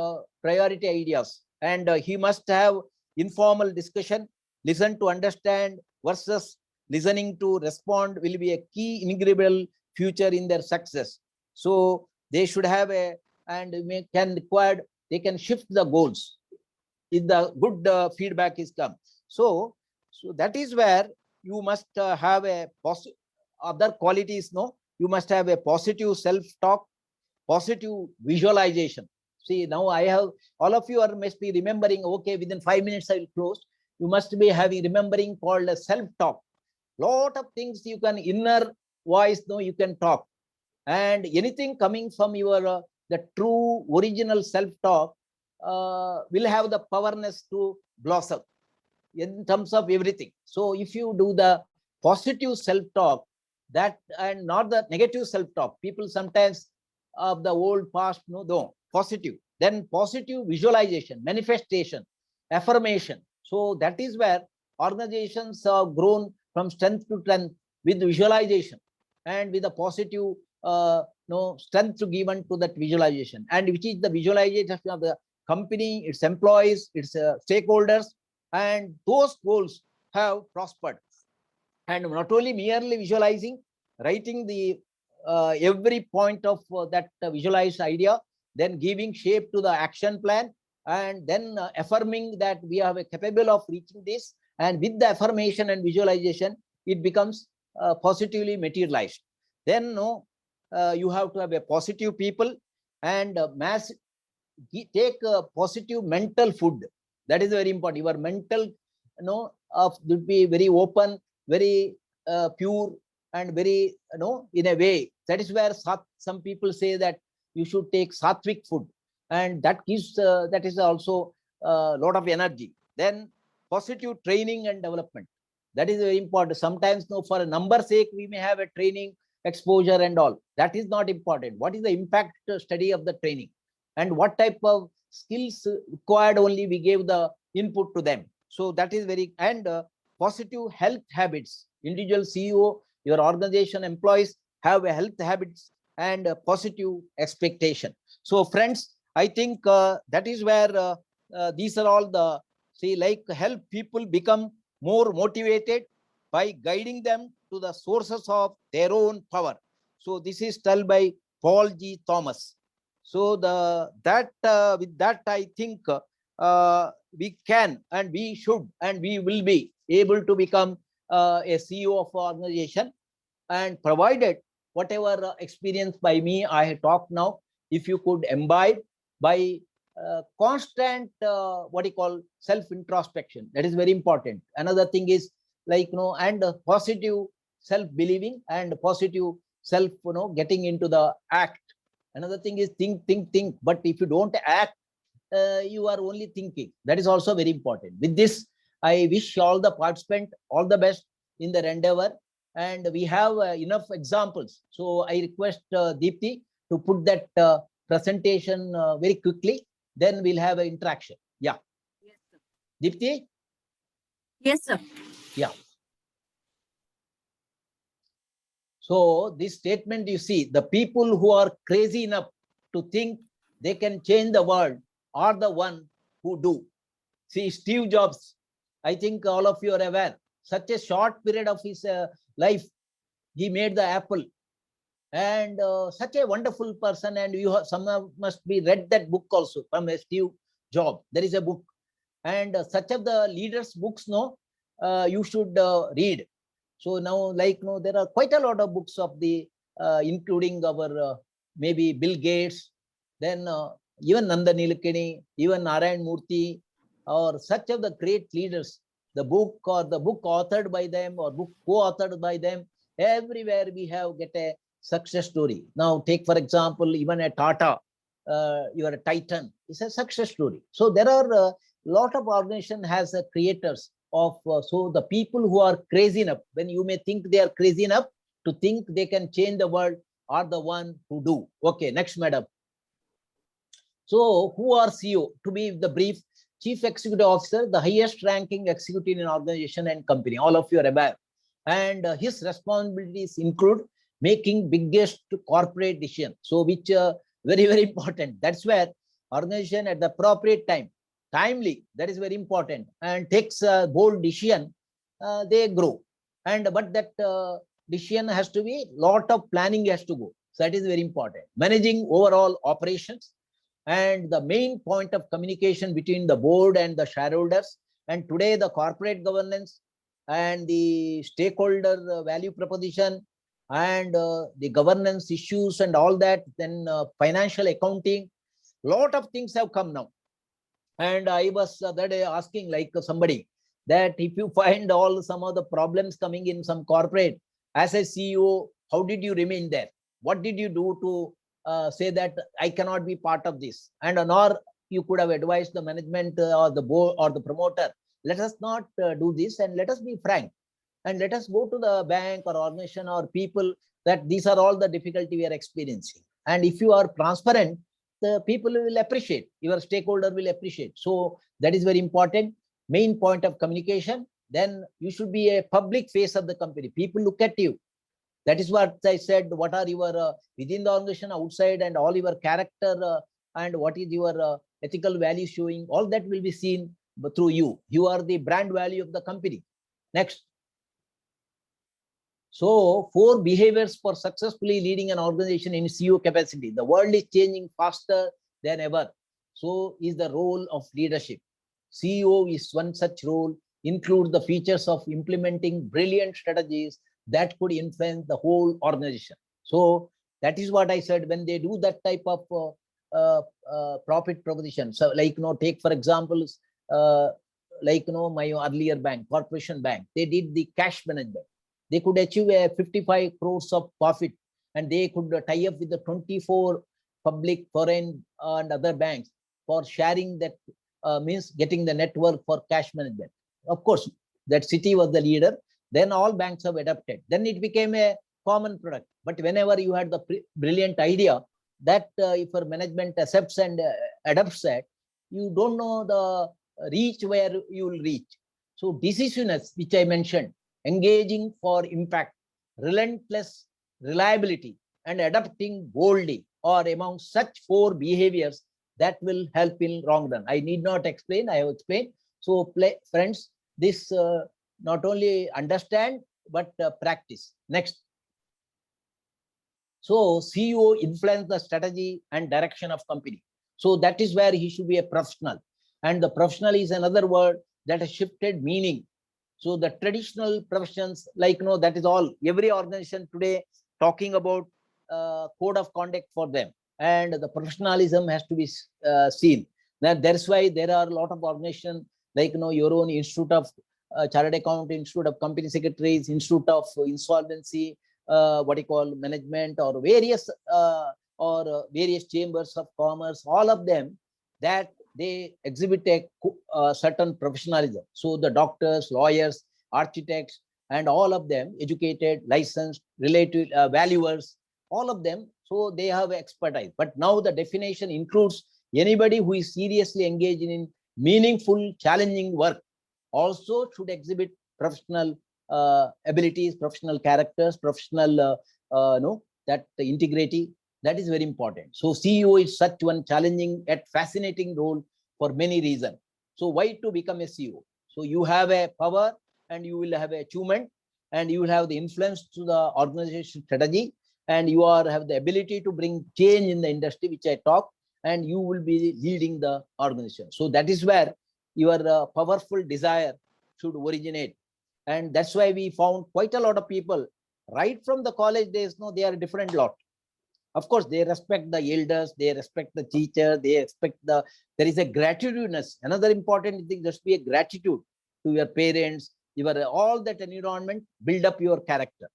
priority ideas, and he must have informal discussion, listen to understand versus listening to respond will be a key integral future in their success. So they should have a, and can required, they can shift the goals if the good feedback is come. So that is where you must have a other qualities. No, you must have a positive self-talk, positive visualization. See, now I have, all of you are must be remembering, okay, within 5 minutes I will close. You must be having remembering called a self-talk. Lot of things you can, inner voice, no, you can talk. And anything coming from your, the true original self-talk will have the powerness to blossom in terms of everything. So if you do the positive self-talk, that, and not the negative self-talk, people sometimes of the old past, no, positive, then positive visualization, manifestation, affirmation. So that is where organizations have grown from strength to strength with visualization and with a positive strength to given to that visualization, and which is the visualization of the company, its employees, its stakeholders, and those goals have prospered. And not only merely visualizing, writing the every point of that visualized idea, then giving shape to the action plan, and then affirming that we are capable of reaching this, and with the affirmation and visualization, it becomes positively materialized. Then you have to have a positive people, and take a positive mental food. That is very important. Your mental would be very open, very pure, and very in a way. That is where some people say that you should take sattvic food, and that gives that is also a lot of energy. Then positive training and development, that is very important. Sometimes for a number sake we may have a training exposure and all. That is not important. What is the impact study of the training, and what type of skills required, only we gave the input to them. So that is very, and positive health habits. Individual CEO, your organization employees have a health habits and a positive expectation. So friends, I think that is where these are all the, see, like, help people become more motivated by guiding them to the sources of their own power. So this is told by Paul G. Thomas. So with that, I think we can, and we should, and we will be able to become a CEO of an organization. And provided whatever experience by me I have talked now, if you could imbibe by constant what you call self introspection, that is very important. Another thing is like and positive self believing and positive self getting into the act. Another thing is think. But if you don't act, you are only thinking. That is also very important. With this, I wish all the participants all the best in their endeavor. And we have enough examples. So I request Deepti to put that presentation very quickly. Then we'll have an interaction. Yeah. Yes, sir. Deepti? Yes, sir. Yeah. So this statement, you see, the people who are crazy enough to think they can change the world are the one who do. See, Steve Jobs, I think all of you are aware, such a short period of his life, he made the Apple, and such a wonderful person. And you have, some must be read that book also from Steve Jobs. There is a book, and such of the leaders' books, you should read. So now, like, there are quite a lot of books of the, including our maybe Bill Gates, then even Nanda Nilekani, even Narayan Murthy, or such of the great leaders. The book, or the book authored by them, or book co-authored by them, everywhere we have get a success story. Now, take for example, even a Tata, your Titan, is a success story. So there are a lot of organization has creators of, so the people who are crazy enough, when you may think they are crazy enough to think they can change the world, are the one who do. Okay, next, madam. So who are CEO? To be the brief, Chief Executive Officer, the highest ranking executive in organization and company. All of you are aware. And his responsibilities include making biggest corporate decision. So which very, very important. That's where organization at the appropriate time, timely, that is very important, and takes a bold decision, they grow. And but that decision has to be, lot of planning has to go. So that is very important. Managing overall operations, and the main point of communication between the board and the shareholders, and today the corporate governance and the stakeholder value proposition, and the governance issues and all that, then financial accounting, Lot of things have come now. And I was that day asking like somebody that if you find some of the problems coming in some corporate, as a CEO, how did you remain there? What did you do to say that I cannot be part of this? And nor you could have advised the management or the board or the promoter, let us not do this, and let us be frank, and let us go to the bank or organization or people that these are all the difficulty we are experiencing. And if you are transparent, the people will appreciate, your stakeholder will appreciate. So that is very important, main point of communication. Then you should be a public face of the company. People look at you. That is what I said. What are your within the organization, outside, and all your character and what is your ethical value showing, all that will be seen through you. You are the brand value of the company. Next. So 4 behaviors for successfully leading an organization in CEO capacity. The world is changing faster than ever. So is the role of leadership. CEO is one such role, includes the features of implementing brilliant strategies that could influence the whole organization. So that is what I said, when they do that type of profit proposition. So like, take for example, like, my earlier bank, Corporation Bank, they did the cash management. They could achieve a 55 crores of profit, and they could tie up with the 24 public, foreign, and other banks for sharing that, means getting the network for cash management. Of course, that city was the leader. Then all banks have adopted. Then it became a common product. But whenever you had the brilliant idea, that if your management accepts and adopts that, you don't know the reach where you will reach. So decisiveness, which I mentioned, engaging for impact, relentless reliability, and adapting boldly are among such 4 behaviors that will help in long run. I need not explain, I have explained. So friends, this not only understand, but practice. Next. So CEO influence the strategy and direction of company. So that is where he should be a professional. And the professional is another word that has shifted meaning. So the traditional professions, like, that is all, every organization today talking about code of conduct for them. And the professionalism has to be seen. That's why there are a lot of organizations like, your own Institute of Chartered Accountant, Institute of Company Secretaries, Institute of Insolvency, management, or various various chambers of commerce, all of them, that they exhibit a certain professionalism. So the doctors, lawyers, architects, and all of them educated, licensed, related, valuers, all of them. So they have expertise. But now the definition includes anybody who is seriously engaged in meaningful, challenging work, also should exhibit professional abilities, professional characters, professional, that integrity. That is very important. So CEO is such one challenging yet fascinating role for many reasons. So why to become a CEO? So you have a power, and you will have a achievement, and you will have the influence to the organization strategy, and you have the ability to bring change in the industry, which I talked, and you will be leading the organization. So that is where your powerful desire should originate. And that's why we found quite a lot of people right from the college days. They are a different lot. Of course, they respect the elders, they respect the teacher, they expect there is a gratitudeness. Another important thing, just be a gratitude to your parents, all that environment, build up your character.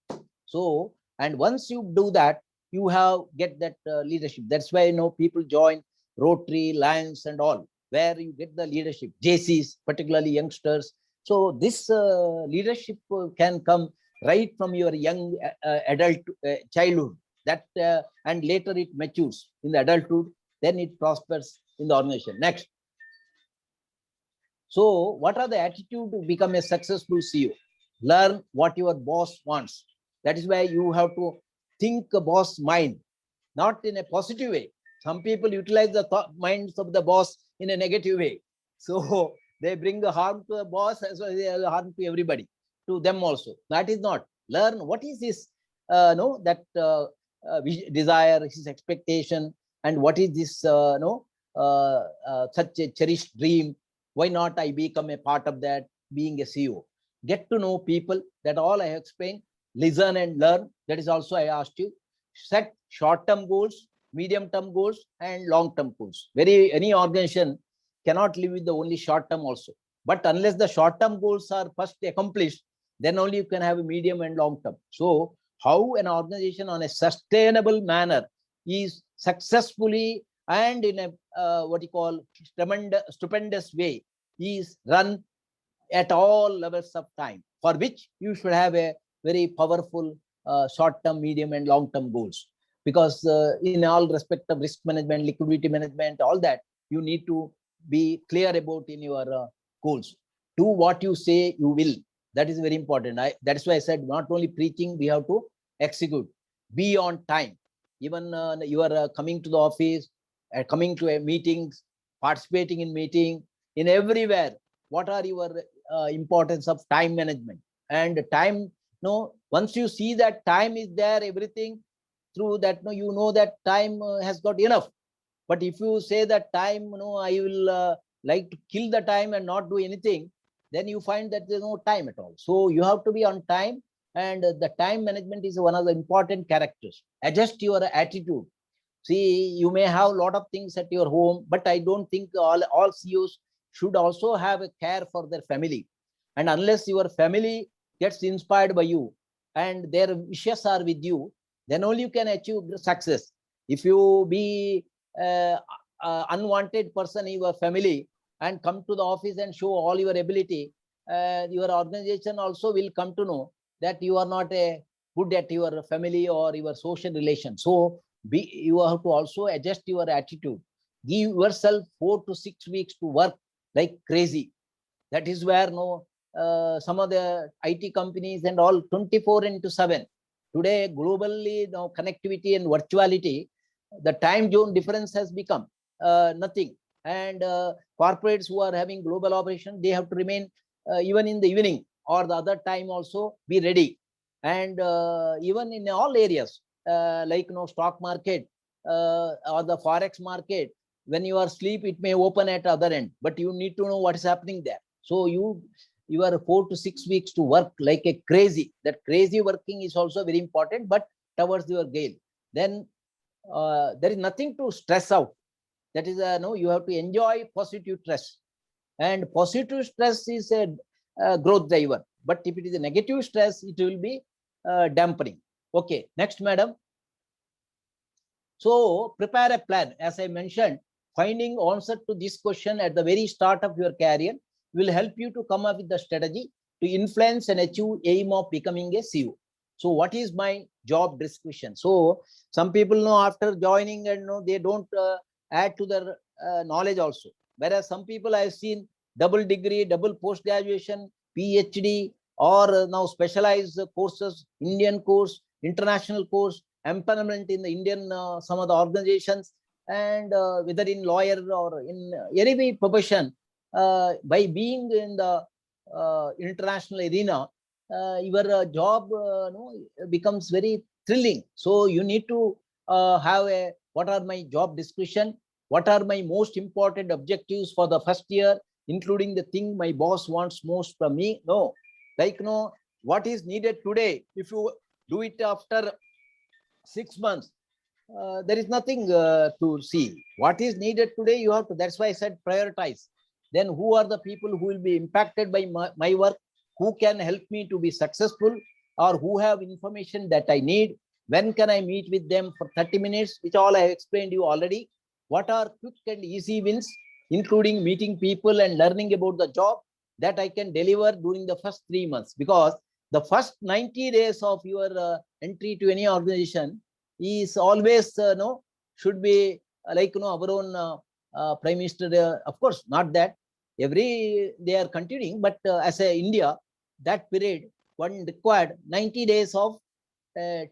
So, and once you do that, you get that leadership. That's why people join Rotary, Lions, and all, where you get the leadership, JCs, particularly youngsters. So this leadership can come right from your young adult childhood. That and later it matures in the adulthood, then it prospers in the organization. Next. So what are the attitude to become a successful CEO? Learn what your boss wants. That is why you have to think a boss mind, not in a positive way. Some people utilize the minds of the boss in a negative way. So they bring the harm to the boss as well as harm to everybody, to them also. That is not. Learn what is this, desire, his expectation, and what is this, such a cherished dream. Why not I become a part of that, being a CEO? Get to know people. That all I have explained. Listen and learn. That is also I asked you. Set short-term goals, medium-term goals and long-term goals. Any organization cannot live with the only short-term also. But unless the short-term goals are first accomplished, then only you can have a medium and long-term. So how an organization on a sustainable manner is successfully and in a what you call stupendous way is run at all levels of time, for which you should have a very powerful short-term, medium and long-term goals. Because in all respect of risk management, liquidity management, all that, you need to be clear about in your goals. Do what you say you will. That is very important. That is why I said not only preaching, we have to execute. Be on time. Even you are coming to the office, coming to a meetings, participating in meeting, in everywhere. What are your importance of time management? And time, once you see that time is there, everything through that, you know that time has got enough. But if you say that time, I will like to kill the time and not do anything, then you find that there's no time at all. So you have to be on time, and the time management is one of the important characters. Adjust your attitude. See, you may have a lot of things at your home, but I don't think all CEOs should also have a care for their family. And unless your family gets inspired by you and their wishes are with you, then only you can achieve success. If you be unwanted person in your family and come to the office and show all your ability, your organization also will come to know that you are not good at your family or your social relation. So you have to also adjust your attitude. Give yourself 4 to 6 weeks to work like crazy. That is where some of the IT companies and all 24/7. Today, globally, connectivity and virtuality, the time zone difference has become nothing. And corporates who are having global operation, they have to remain even in the evening or the other time also be ready. And even in all areas, like stock market or the forex market, when you are asleep, it may open at the other end, but you need to know what is happening there. So you are 4 to 6 weeks to work like a crazy. That crazy working is also very important, but towards your goal. Then there is nothing to stress out. That is you have to enjoy positive stress, and positive stress is a growth driver. But if it is a negative stress, it will be dampening. Okay, next, madam. So prepare a plan. As I mentioned, finding answer to this question at the very start of your career will help you to come up with the strategy to influence and achieve aim of becoming a CEO. So what is my job description? So some people know after joining and they don't add to their knowledge also. Whereas some people I have seen double degree, double post graduation, PhD, or now specialized courses, Indian course, international course, empowerment in the Indian some of the organizations, and whether in lawyer or in any profession, by being in the international arena, your job becomes very thrilling. So you need to have a what are my job description, what are my most important objectives for the first year, including the thing my boss wants most from me. No, like what is needed today. If you do it after 6 months, there is nothing to see. What is needed today, you have to. That's why I said prioritize. Then who are the people who will be impacted by my work, who can help me to be successful, or who have information that I need. When can I meet with them for 30 minutes, which all I have explained you already. What are quick and easy wins, including meeting people and learning about the job that I can deliver during the first 3 months. Because the first 90 days of your entry to any organization is always should be like our own Prime Minister. Of course, not that they are continuing, but as a India, that period one required 90 days of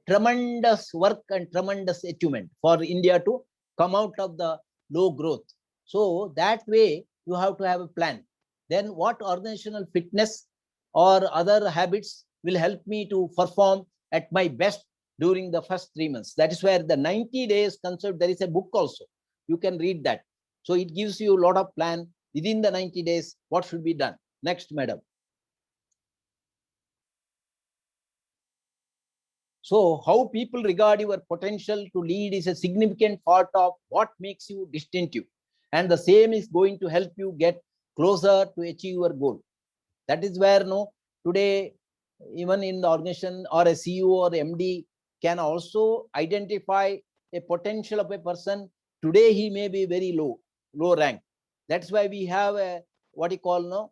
tremendous work and tremendous achievement for India to come out of the low growth. So that way you have to have a plan. Then what organizational fitness or other habits will help me to perform at my best during the first 3 months. That is where the 90 days concept, there is a book also. You can read that. So it gives you a lot of plan within the 90 days, what should be done. Next, madam. So how people regard your potential to lead is a significant part of what makes you distinctive. And the same is going to help you get closer to achieve your goal. That is where today, even in the organization or a CEO or MD can also identify a potential of a person. Today, he may be very low rank. That's why we have a what you call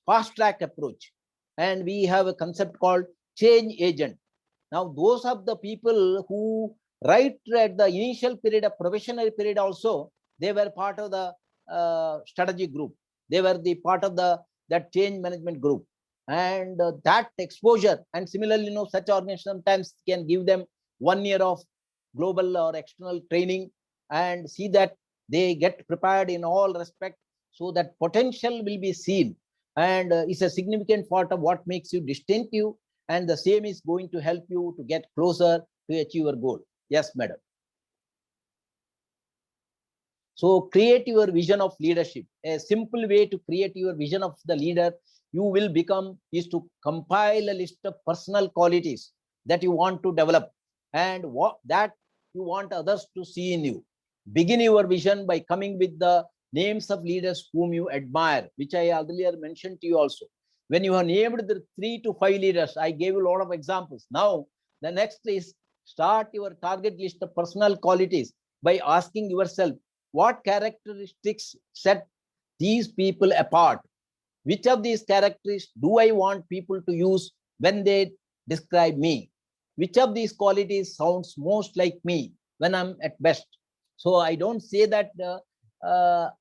fast track approach. And we have a concept called change agent. Now, those are the people who right at the initial period of professional period also, they were part of the strategy group. They were the part of that change management group. And that exposure, and similarly, such organizations sometimes can give them 1 year of global or external training and see that they get prepared in all respect, so that potential will be seen, and is a significant part of what makes you distinctive, and the same is going to help you to get closer to achieve your goal. Yes, madam. So create your vision of leadership. A simple way to create your vision of the leader you will become is to compile a list of personal qualities that you want to develop and what that you want others to see in you. Begin your vision by coming with the names of leaders whom you admire, which I earlier mentioned to you also. When you have named the 3 to 5 leaders, I gave you a lot of examples. Now, the next is start your target list of personal qualities by asking yourself, what characteristics set these people apart? Which of these characteristics do I want people to use when they describe me? Which of these qualities sounds most like me when I'm at best? So I don't say that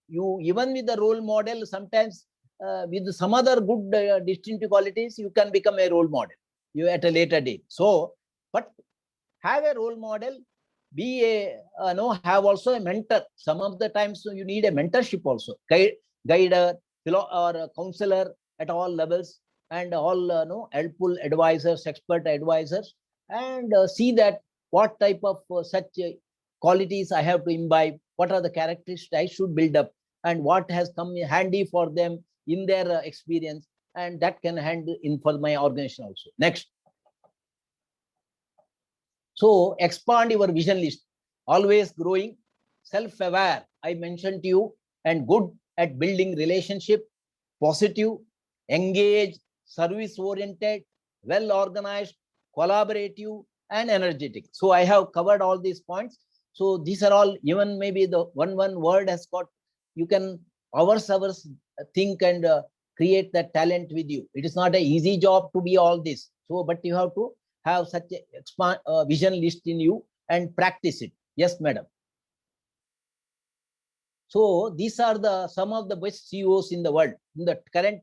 you, even with the role model, sometimes with some other good distinctive qualities, you can become a role model you at a later date. So, but have a role model, be a have also a mentor. Some of the times you need a mentorship also, guider or a counselor at all levels, and all helpful advisors, expert advisors, and see that what type of such qualities I have to imbibe, what are the characteristics I should build up, and what has come handy for them in their experience, and that can hand in for my organization also. Next. So expand your vision list, always growing, self-aware, I mentioned to you, and good at building relationship, positive, engaged, service-oriented, well-organized, collaborative, and energetic. So I have covered all these points. So these are all, even maybe the one word has got, you can hours think and create that talent with you. It is not an easy job to be all this. So, but you have to have such a vision list in you and practice it. Yes, madam. So these are the some of the best CEOs in the world in the current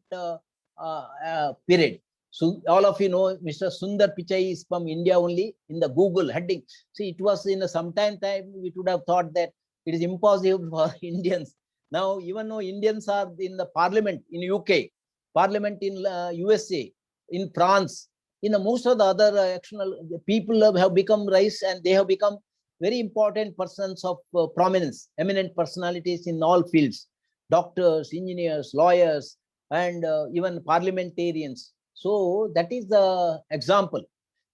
period. So all of you know Mr. Sundar Pichai is from India only in the Google heading. See, it was in some time we would have thought that it is impossible for Indians. Now, even though Indians are in the parliament in UK, parliament in USA, in France, in most of the other external people have become rise, and they have become very important persons of prominence, eminent personalities in all fields, doctors, engineers, lawyers, and even parliamentarians. So that is the example.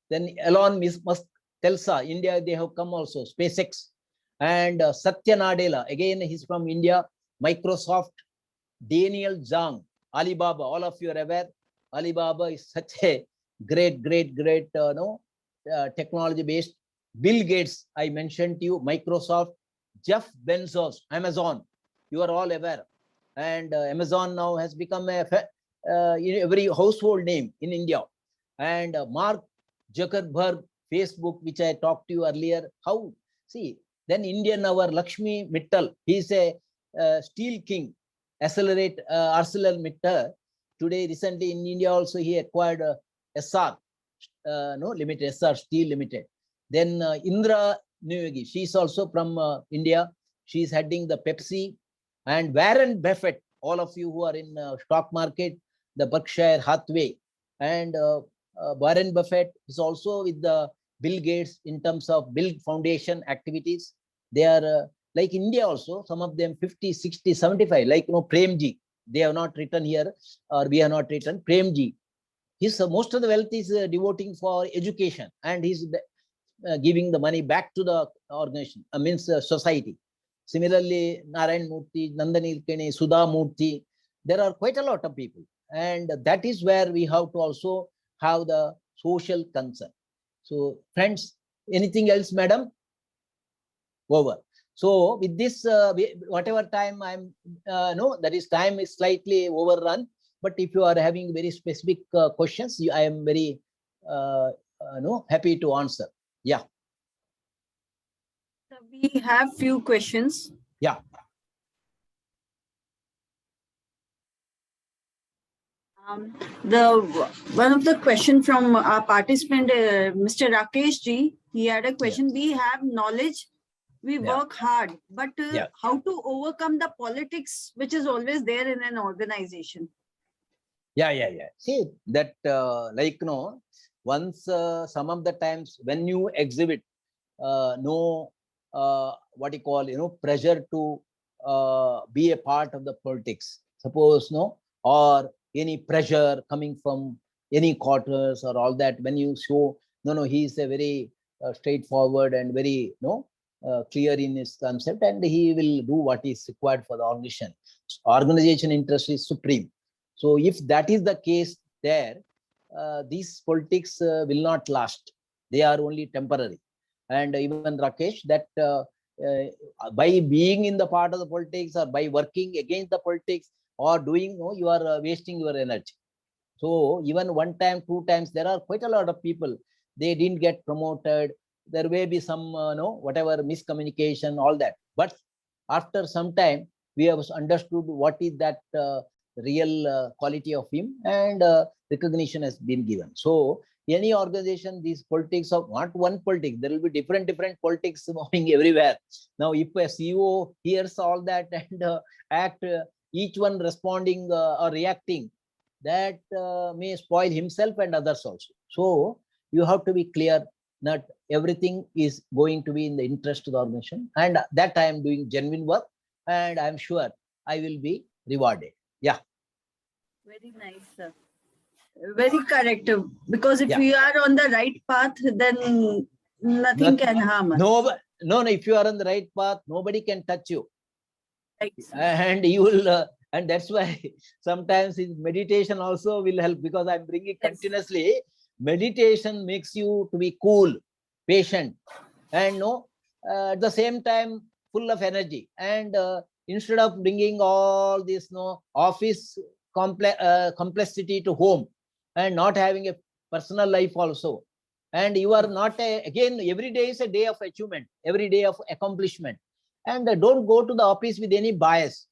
Then Elon Musk, Telsa, India, they have come also, SpaceX, and Satya Nadella, again, he's from India, Microsoft, Daniel Zhang, Alibaba, all of you are aware, Alibaba is such a great technology based. Bill Gates, I mentioned to you, Microsoft, Jeff Bezos, Amazon, you are all aware. And Amazon now has become every household name in India. And Mark Zuckerberg, Facebook, which I talked to you earlier. How? See, then Indian, our Lakshmi Mittal, he's a steel king, ArcelorMittal. Today, recently in India also, he acquired SR, Limited, SR Steel Limited. Then Indra Nuyagi, she's also from India. She's heading the Pepsi. And Warren Buffett, all of you who are in stock market, the Berkshire Hathaway. And Warren Buffett is also with the Bill Gates in terms of Bill Foundation activities. They are like India also, some of them 50, 60, 75, like Premji. They have not written here, or we have not written. Premji, his most of the wealth is devoting for education, and he's giving the money back to the organization, means society. Similarly, Narayan Murthy, Nandanilkani, Sudha Murthy, there are quite a lot of people. And that is where we have to also have the social concern. So friends, anything else, madam? Over. So with this, whatever time I'm, no, that is time is slightly overrun. But if you are having very specific questions, I am very no, happy to answer. Yeah. So we have few questions. Yeah. One of the question from our participant, Mr. Rakesh ji, he had a question. We have knowledge, we work hard, but how to overcome the politics which is always there in an organization? Yeah. See that, like, no, once some of the times when you exhibit no, what you call, pressure to be a part of the politics, suppose, no, or any pressure coming from any quarters or all that, when you show, no, he is a very straightforward and very, clear in his concept, and he will do what is required for the organization. Organization interest is supreme. So if that is the case there, these politics will not last. They are only temporary. And even Rakesh, that by being in the part of the politics or by working against the politics or doing, you are wasting your energy. So even one time, two times, there are quite a lot of people, they didn't get promoted. There may be some, whatever miscommunication, all that. But after some time, we have understood what is that real quality of him, and recognition has been given. So any organization, these politics of not one politics, there will be different politics moving everywhere. Now, if a CEO hears all that and act, each one responding or reacting, that may spoil himself and others also. So you have to be clear that everything is going to be in the interest of the organization, and that I am doing genuine work, and I am sure I will be rewarded. Yeah. Very nice, sir. Very correct. Because if we are on the right path, then nothing can harm us. No, if you are on the right path, nobody can touch you. Right. And you will, and that's why sometimes meditation also will help, because I'm bringing continuously. Meditation makes you to be cool, patient, and at the same time full of energy. And instead of bringing all this office complexity to home, and not having a personal life also, and you are not again, every day is a day of achievement, every day of accomplishment. And don't go to the office with any bias.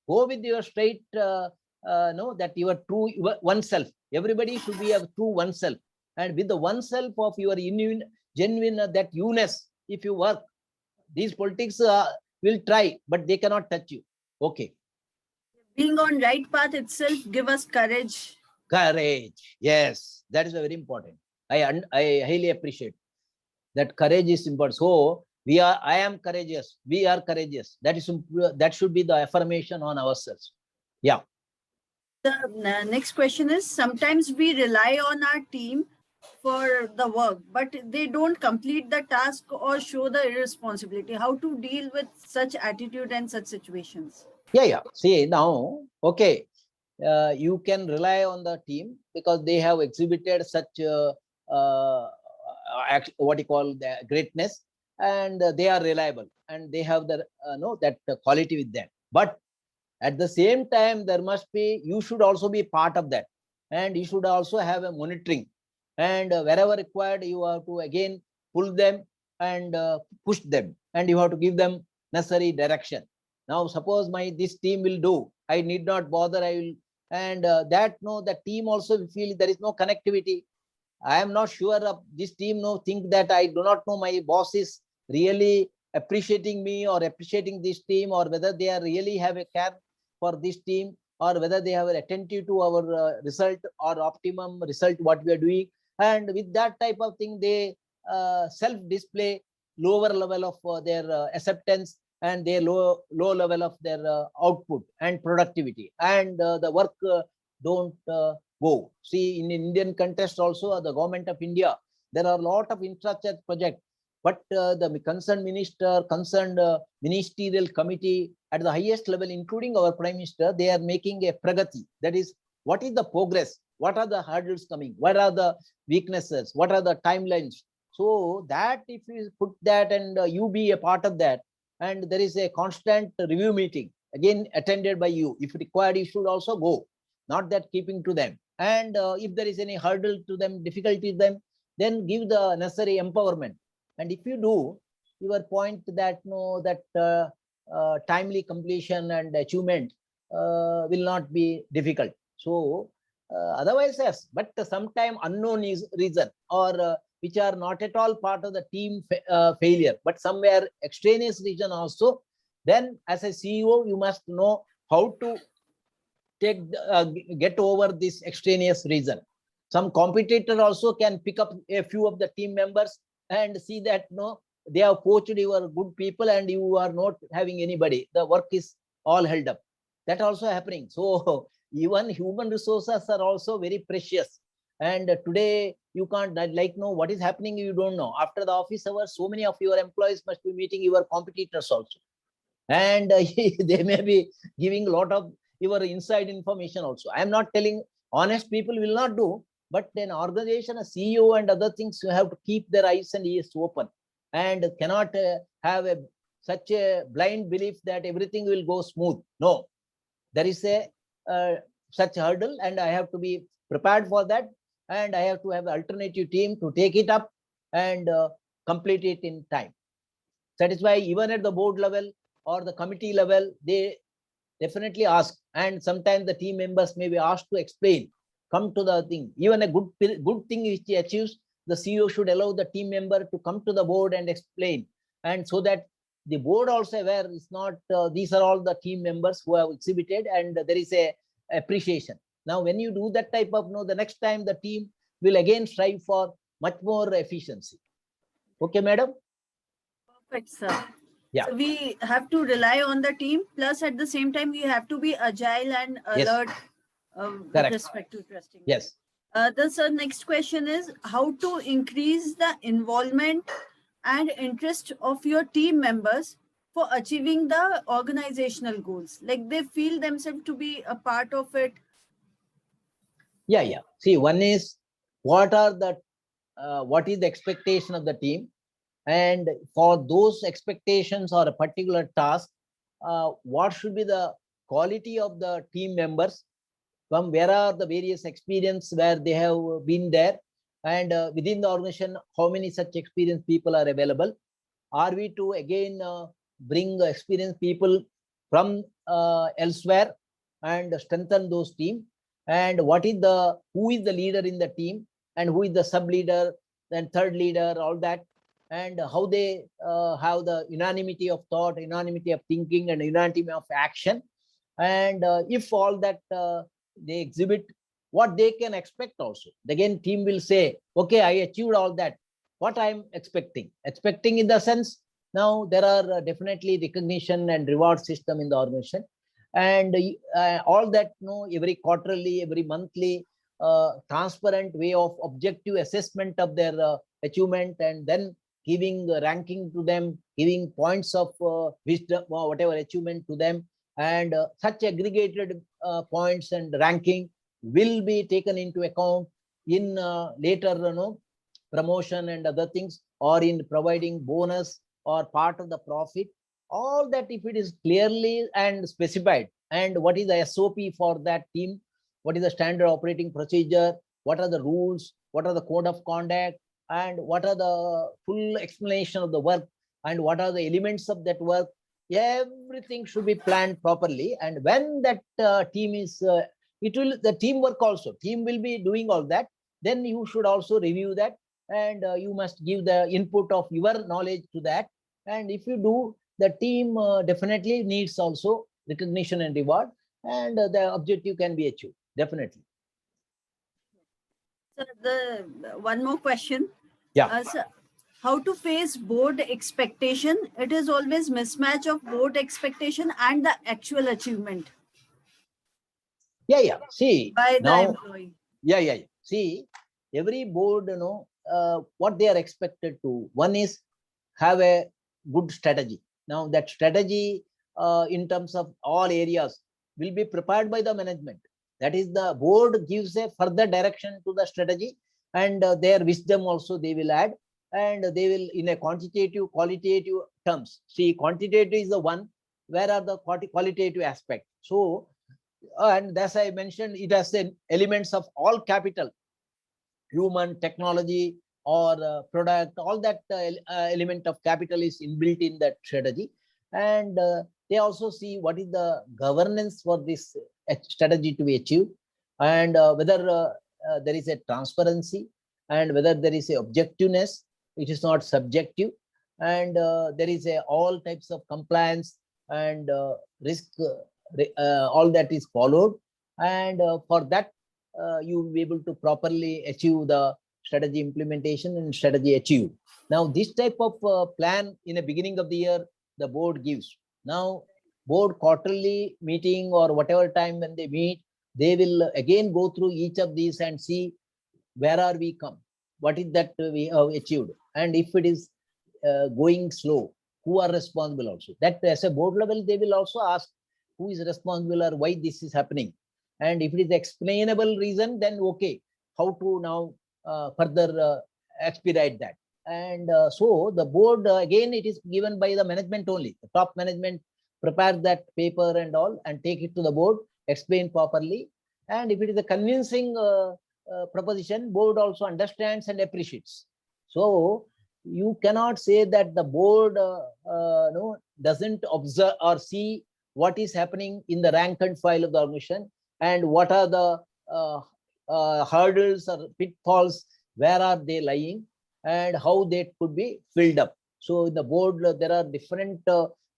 Go with your straight, that your true oneself. Everybody should be a true oneself. And with the oneself of your genuine that you-ness, if you work, these politics will try, but they cannot touch you. Okay. Being on right path itself give us courage. Courage. Yes, that is very important. I highly appreciate that. Courage is important. So I am courageous. We are courageous. That should be the affirmation on ourselves. Yeah. The next question is, sometimes we rely on our team for the work, but they don't complete the task or show the irresponsibility. How to deal with such attitude and such situations? Yeah. See, now, okay, you can rely on the team because they have exhibited such what you call the greatness, and they are reliable, and they have the that quality with them. But at the same time, there must be, you should also be part of that, and you should also have a monitoring, and wherever required, you have to again pull them and push them, and you have to give them necessary direction. Now, suppose this team will do, I need not bother, I will, and the team also will feel there is no connectivity. I am not sure of this team, think that I do not know my boss is really appreciating me or appreciating this team, or whether they are really have a care for this team, or whether they have attentive to our result or optimum result what we are doing. And with that type of thing, they self-display lower level of their acceptance, and their low level of their output and productivity, and the work don't go. See, in Indian context also, the government of India, there are a lot of infrastructure projects, but the concerned minister, concerned ministerial committee at the highest level, including our Prime Minister, they are making a pragati. That is, what is the progress? What are the hurdles coming? What are the weaknesses? What are the timelines? So that if you put that and you be a part of that, and there is a constant review meeting, again attended by you. If required, you should also go, not that keeping to them. And if there is any hurdle to them, difficulty to them, then give the necessary empowerment. And if you do, your point that no, that timely completion and achievement will not be difficult. So otherwise, yes, but sometime unknown is reason or which are not at all part of the team failure, but somewhere extraneous reason also, then as a CEO, you must know how to take get over this extraneous reason. Some competitor also can pick up a few of the team members and see that no, they have poached your good people and you are not having anybody. The work is all held up. That also happening. So even human resources are also very precious. And today you can't like know what is happening. You don't know. After the office hours, so many of your employees must be meeting your competitors also, and they may be giving a lot of your inside information also. I am not telling honest people will not do, but an organization, a CEO and other things, you have to keep their eyes and ears open and cannot have such a blind belief that everything will go smooth. No, there is a such hurdle and I have to be prepared for that, and I have to have an alternative team to take it up and complete it in time. That is why even at the board level or the committee level, they definitely ask, and sometimes the team members may be asked to explain, come to the thing. Even a good thing which he achieves, the CEO should allow the team member to come to the board and explain, and so that the board also aware it's not these are all the team members who have exhibited, and there is a appreciation. Now when you do that type of the next time the team will again strive for much more efficiency. Okay, madam? Perfect, sir. Yeah. So we have to rely on the team, plus at the same time we have to be agile and alert. Yes. With respect to trusting. Yes. The next question is how to increase the involvement and interest of your team members for achieving the organizational goals. Like they feel themselves to be a part of it. Yeah. See, one is what is the expectation of the team, and for those expectations or a particular task, what should be the quality of the team members, from where are the various experience where they have been there, and within the organization, how many such experienced people are available. Are we to again bring experienced people from elsewhere and strengthen those team, and who is the leader in the team, and who is the sub leader, then third leader, all that, and how they have the unanimity of thought, unanimity of thinking, and unanimity of action. And if all that they exhibit, what they can expect also. Again, team will say, okay, I achieved all that. What I'm expecting in the sense, now there are definitely recognition and reward system in the organization, and all that, every quarterly, every monthly, transparent way of objective assessment of their achievement, and then giving ranking to them, giving points of wisdom or whatever achievement to them, and such aggregated points and ranking will be taken into account in later promotion and other things, or in providing bonus or part of the profit. All that, if it is clearly and specified, and what is the SOP for that team, what is the standard operating procedure, what are the rules, what are the code of conduct, and what are the full explanation of the work, and what are the elements of that work, everything should be planned properly. And when that team is the teamwork also, team will be doing all that, then you should also review that, and you must give the input of your knowledge to that. And if you do, the team definitely needs also recognition and reward, and the objective can be achieved, definitely. Sir, the one more question. Yeah. Sir, how to face board expectation? It is always mismatch of board expectation and the actual achievement. Yeah. See, by now, the employee. Yeah. See, every board, what they are expected to. One is have a good strategy. Now that strategy in terms of all areas will be prepared by the management. That is, the board gives a further direction to the strategy, and their wisdom also they will add, and they will in a quantitative, qualitative terms. See, quantitative is the one, where are the qualitative aspect. So, and as I mentioned, it has the elements of all capital, human, technology, or product, all that element of capital is inbuilt in that strategy. And they also see what is the governance for this strategy to be achieved, and whether there is a transparency, and whether there is a objectiveness, it is not subjective, and there is a all types of compliance and risk, all that is followed, and for that you will be able to properly achieve the strategy implementation and strategy achieve. Now, this type of plan in the beginning of the year, the board gives. Now, board quarterly meeting or whatever time when they meet, they will again go through each of these and see where are we come, what is that we have achieved, and if it is going slow, who are responsible also. That as a board level, they will also ask who is responsible or why this is happening. And if it is explainable reason, then okay, how to now further expedite that. And so the board, again, it is given by the management only. The top management prepare that paper and all and take it to the board, explain properly. And if it is a convincing proposition, board also understands and appreciates. So you cannot say that the board doesn't observe or see what is happening in the rank and file of the organization, and what are the hurdles or pitfalls, where are they lying, and how they could be filled up. So in the board, there are different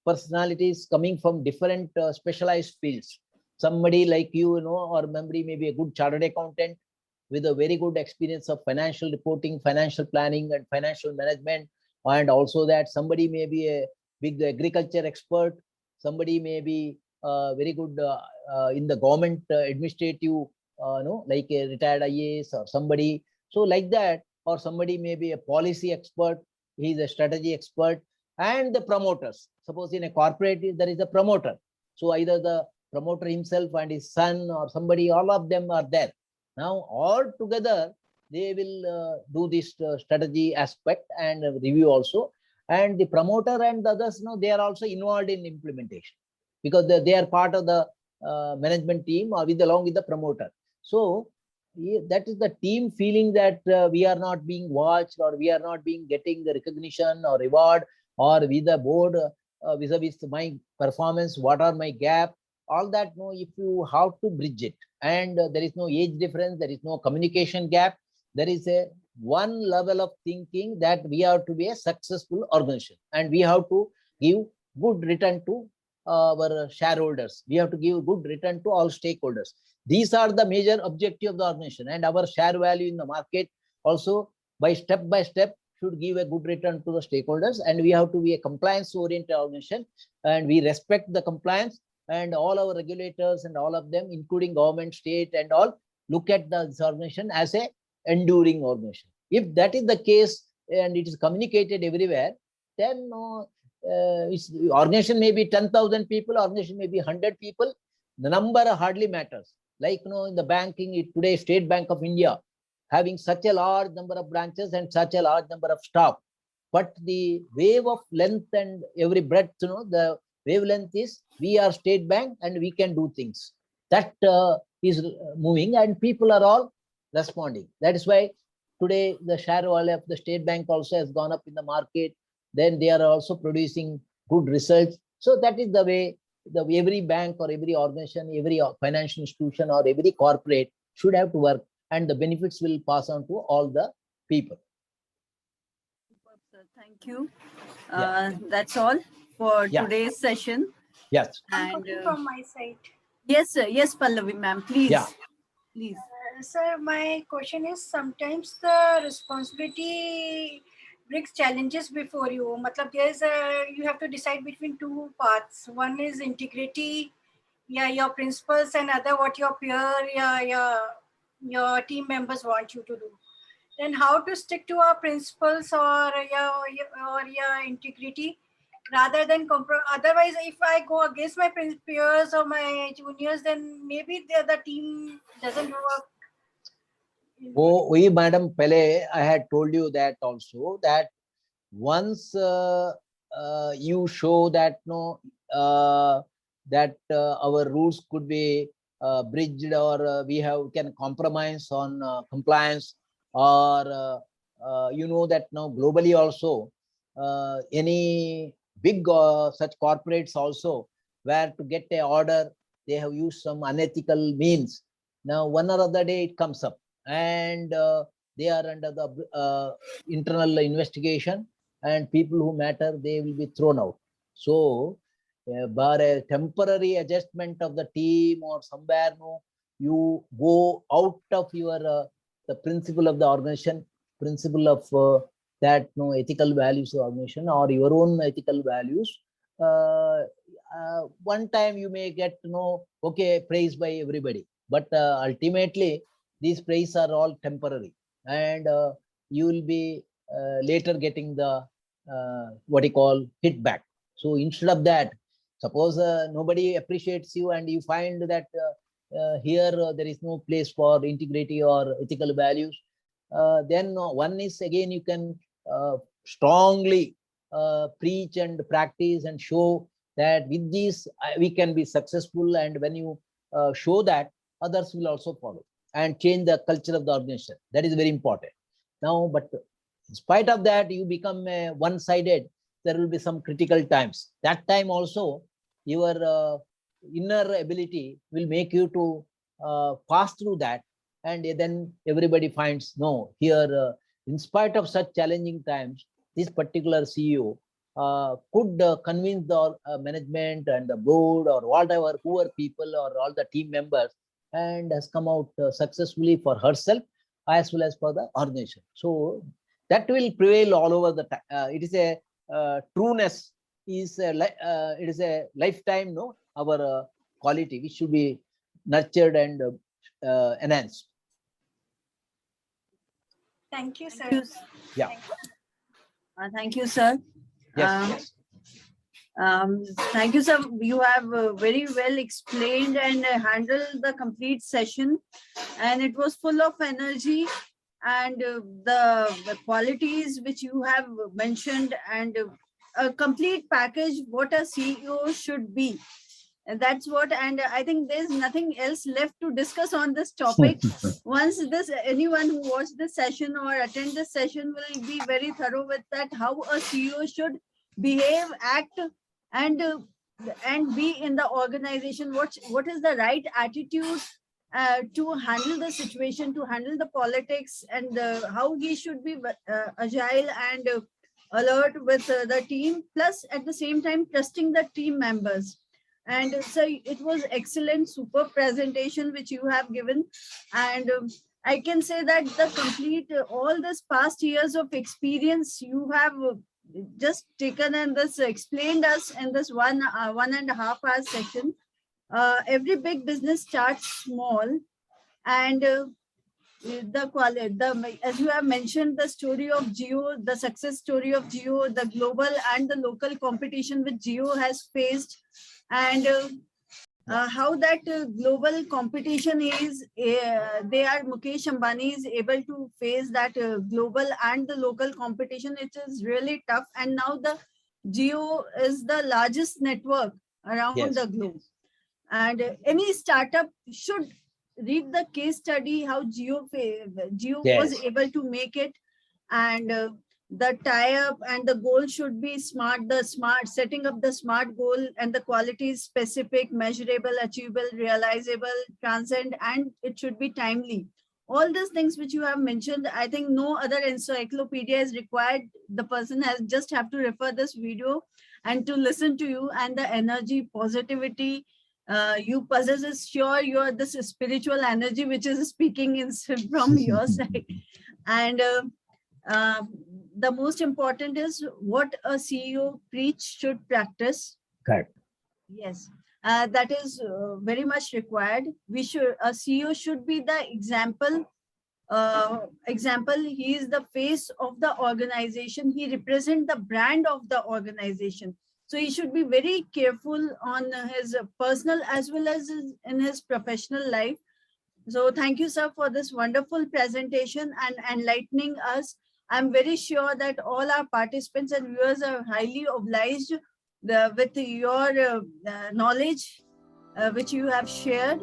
personalities coming from different specialized fields. Somebody like you, or somebody may be a good chartered accountant with a very good experience of financial reporting, financial planning, and financial management. And also that somebody may be a big agriculture expert, somebody may be very good in the government administrative, like a retired IAS or somebody. So like that, or somebody may be a policy expert, he is a strategy expert. And the promoters, suppose in a corporate there is a promoter, so either the promoter himself and his son or somebody, all of them are there. Now all together they will do this strategy aspect and review also. And the promoter and the others, they are also involved in implementation, because they are part of the management team or along with the promoter. So that is the team feeling that we are not being watched, or we are not being getting the recognition or reward, or with the board vis-a-vis my performance, what are my gap, all that. If you have to bridge it, and there is no age difference, there is no communication gap, there is a one level of thinking that we have to be a successful organization, and we have to give good return to our shareholders. We have to give good return to all stakeholders. These are the major objective of the organization, and our share value in the market also by step should give a good return to the stakeholders. And we have to be a compliance oriented organization, and we respect the compliance, and all our regulators and all of them, including government, state, and all, look at this organization as a enduring organization. If that is the case and it is communicated everywhere, then organization may be 10,000 people, organization may be 100 people, the number hardly matters. Like in the banking, today State Bank of India having such a large number of branches and such a large number of staff, but the wave of length and every breadth, the wavelength is we are State Bank and we can do things. That is moving, and people are all responding. That is why today the share value of the State Bank also has gone up in the market. Then they are also producing good results. So that is the way every bank or every organization, every financial institution or every corporate should have to work, and the benefits will pass on to all the people. Thank you. That's all for today's session. Yes. And from my side. Yes, sir. Yes, Pallavi ma'am, please. Yeah. Please. Sir, my question is, sometimes the responsibility brings challenges before you. Matlab, you have to decide between two paths. One is integrity, your principles, and other what your peer, your team members want you to do. Then how to stick to our principles or your integrity rather than otherwise if I go against my peers or my juniors, then maybe the team doesn't work. Oh, we, madam, Pele, I had told you that also, that once you show that our rules could be bridged, or we can compromise on compliance, or that now globally also any big such corporates also, where to get a order they have used some unethical means. Now one or other day it comes up, and they are under the internal investigation, and people who matter, they will be thrown out. So by a temporary adjustment of the team or somewhere, you go out of your the principle of the organization, principle of that ethical values of the organization, or your own ethical values. One time you may get okay, praised by everybody, but ultimately these praise are all temporary, and you will be later getting the what you call hit back. So instead of that, suppose nobody appreciates you, and you find that here there is no place for integrity or ethical values, then one is, again, you can strongly preach and practice and show that with these we can be successful, and when you show that, others will also follow and change the culture of the organization. That is very important. Now, but in spite of that, you become one-sided. There will be some critical times. That time also, your inner ability will make you to pass through that, and then everybody finds, no, here, in spite of such challenging times, this particular CEO could convince the management and the board or whatever, whoever people or all the team members, and has come out successfully for herself as well as for the organization. So that will prevail all over the time. It is a trueness, is it is a lifetime, our quality, which should be nurtured and enhanced. Thank you, sir. Yeah. Thank you, sir. Yes. Thank you, sir. You have very well explained and handled the complete session, and it was full of energy, and the qualities which you have mentioned, and a complete package what a CEO should be. And that's what, and I think there's nothing else left to discuss on this topic. Once anyone who watched the session or attend the session will be very thorough with that, how a CEO should behave, act, and be in the organization. What is the right attitude to handle the situation, to handle the politics, and how he should be agile and alert with the team, plus at the same time trusting the team members. And so it was excellent, super presentation which you have given. And I can say that the complete, all this past years of experience you have just taken and this explained us in this 1.5 hour session. Every big business starts small, and the quality, as you have mentioned, the story of Jio, the success story of Jio, the global and the local competition which Jio has faced, and how that global competition is, they are, Mukesh Ambani is able to face that global and the local competition. It is really tough. And now the Jio is the largest network around the globe. And any startup should read the case study, how Jio was able to make it. And the tie-up and the goal should be smart, setting up the smart goal, and the quality is specific, measurable, achievable, realizable, transcend, and it should be timely. All these things which you have mentioned, I think no other encyclopedia is required. The person has just have to refer this video and to listen to you, and the energy, positivity you possess is sure. You are this spiritual energy which is speaking from your side. And the most important is what a CEO preach should practice. Correct. Yes. That is very much required. We should, a CEO should be the example. He is the face of the organization. He represents the brand of the organization. So he should be very careful on his personal as well as in his professional life. So thank you, sir, for this wonderful presentation and enlightening us. I'm very sure that all our participants and viewers are highly obliged with your knowledge which you have shared.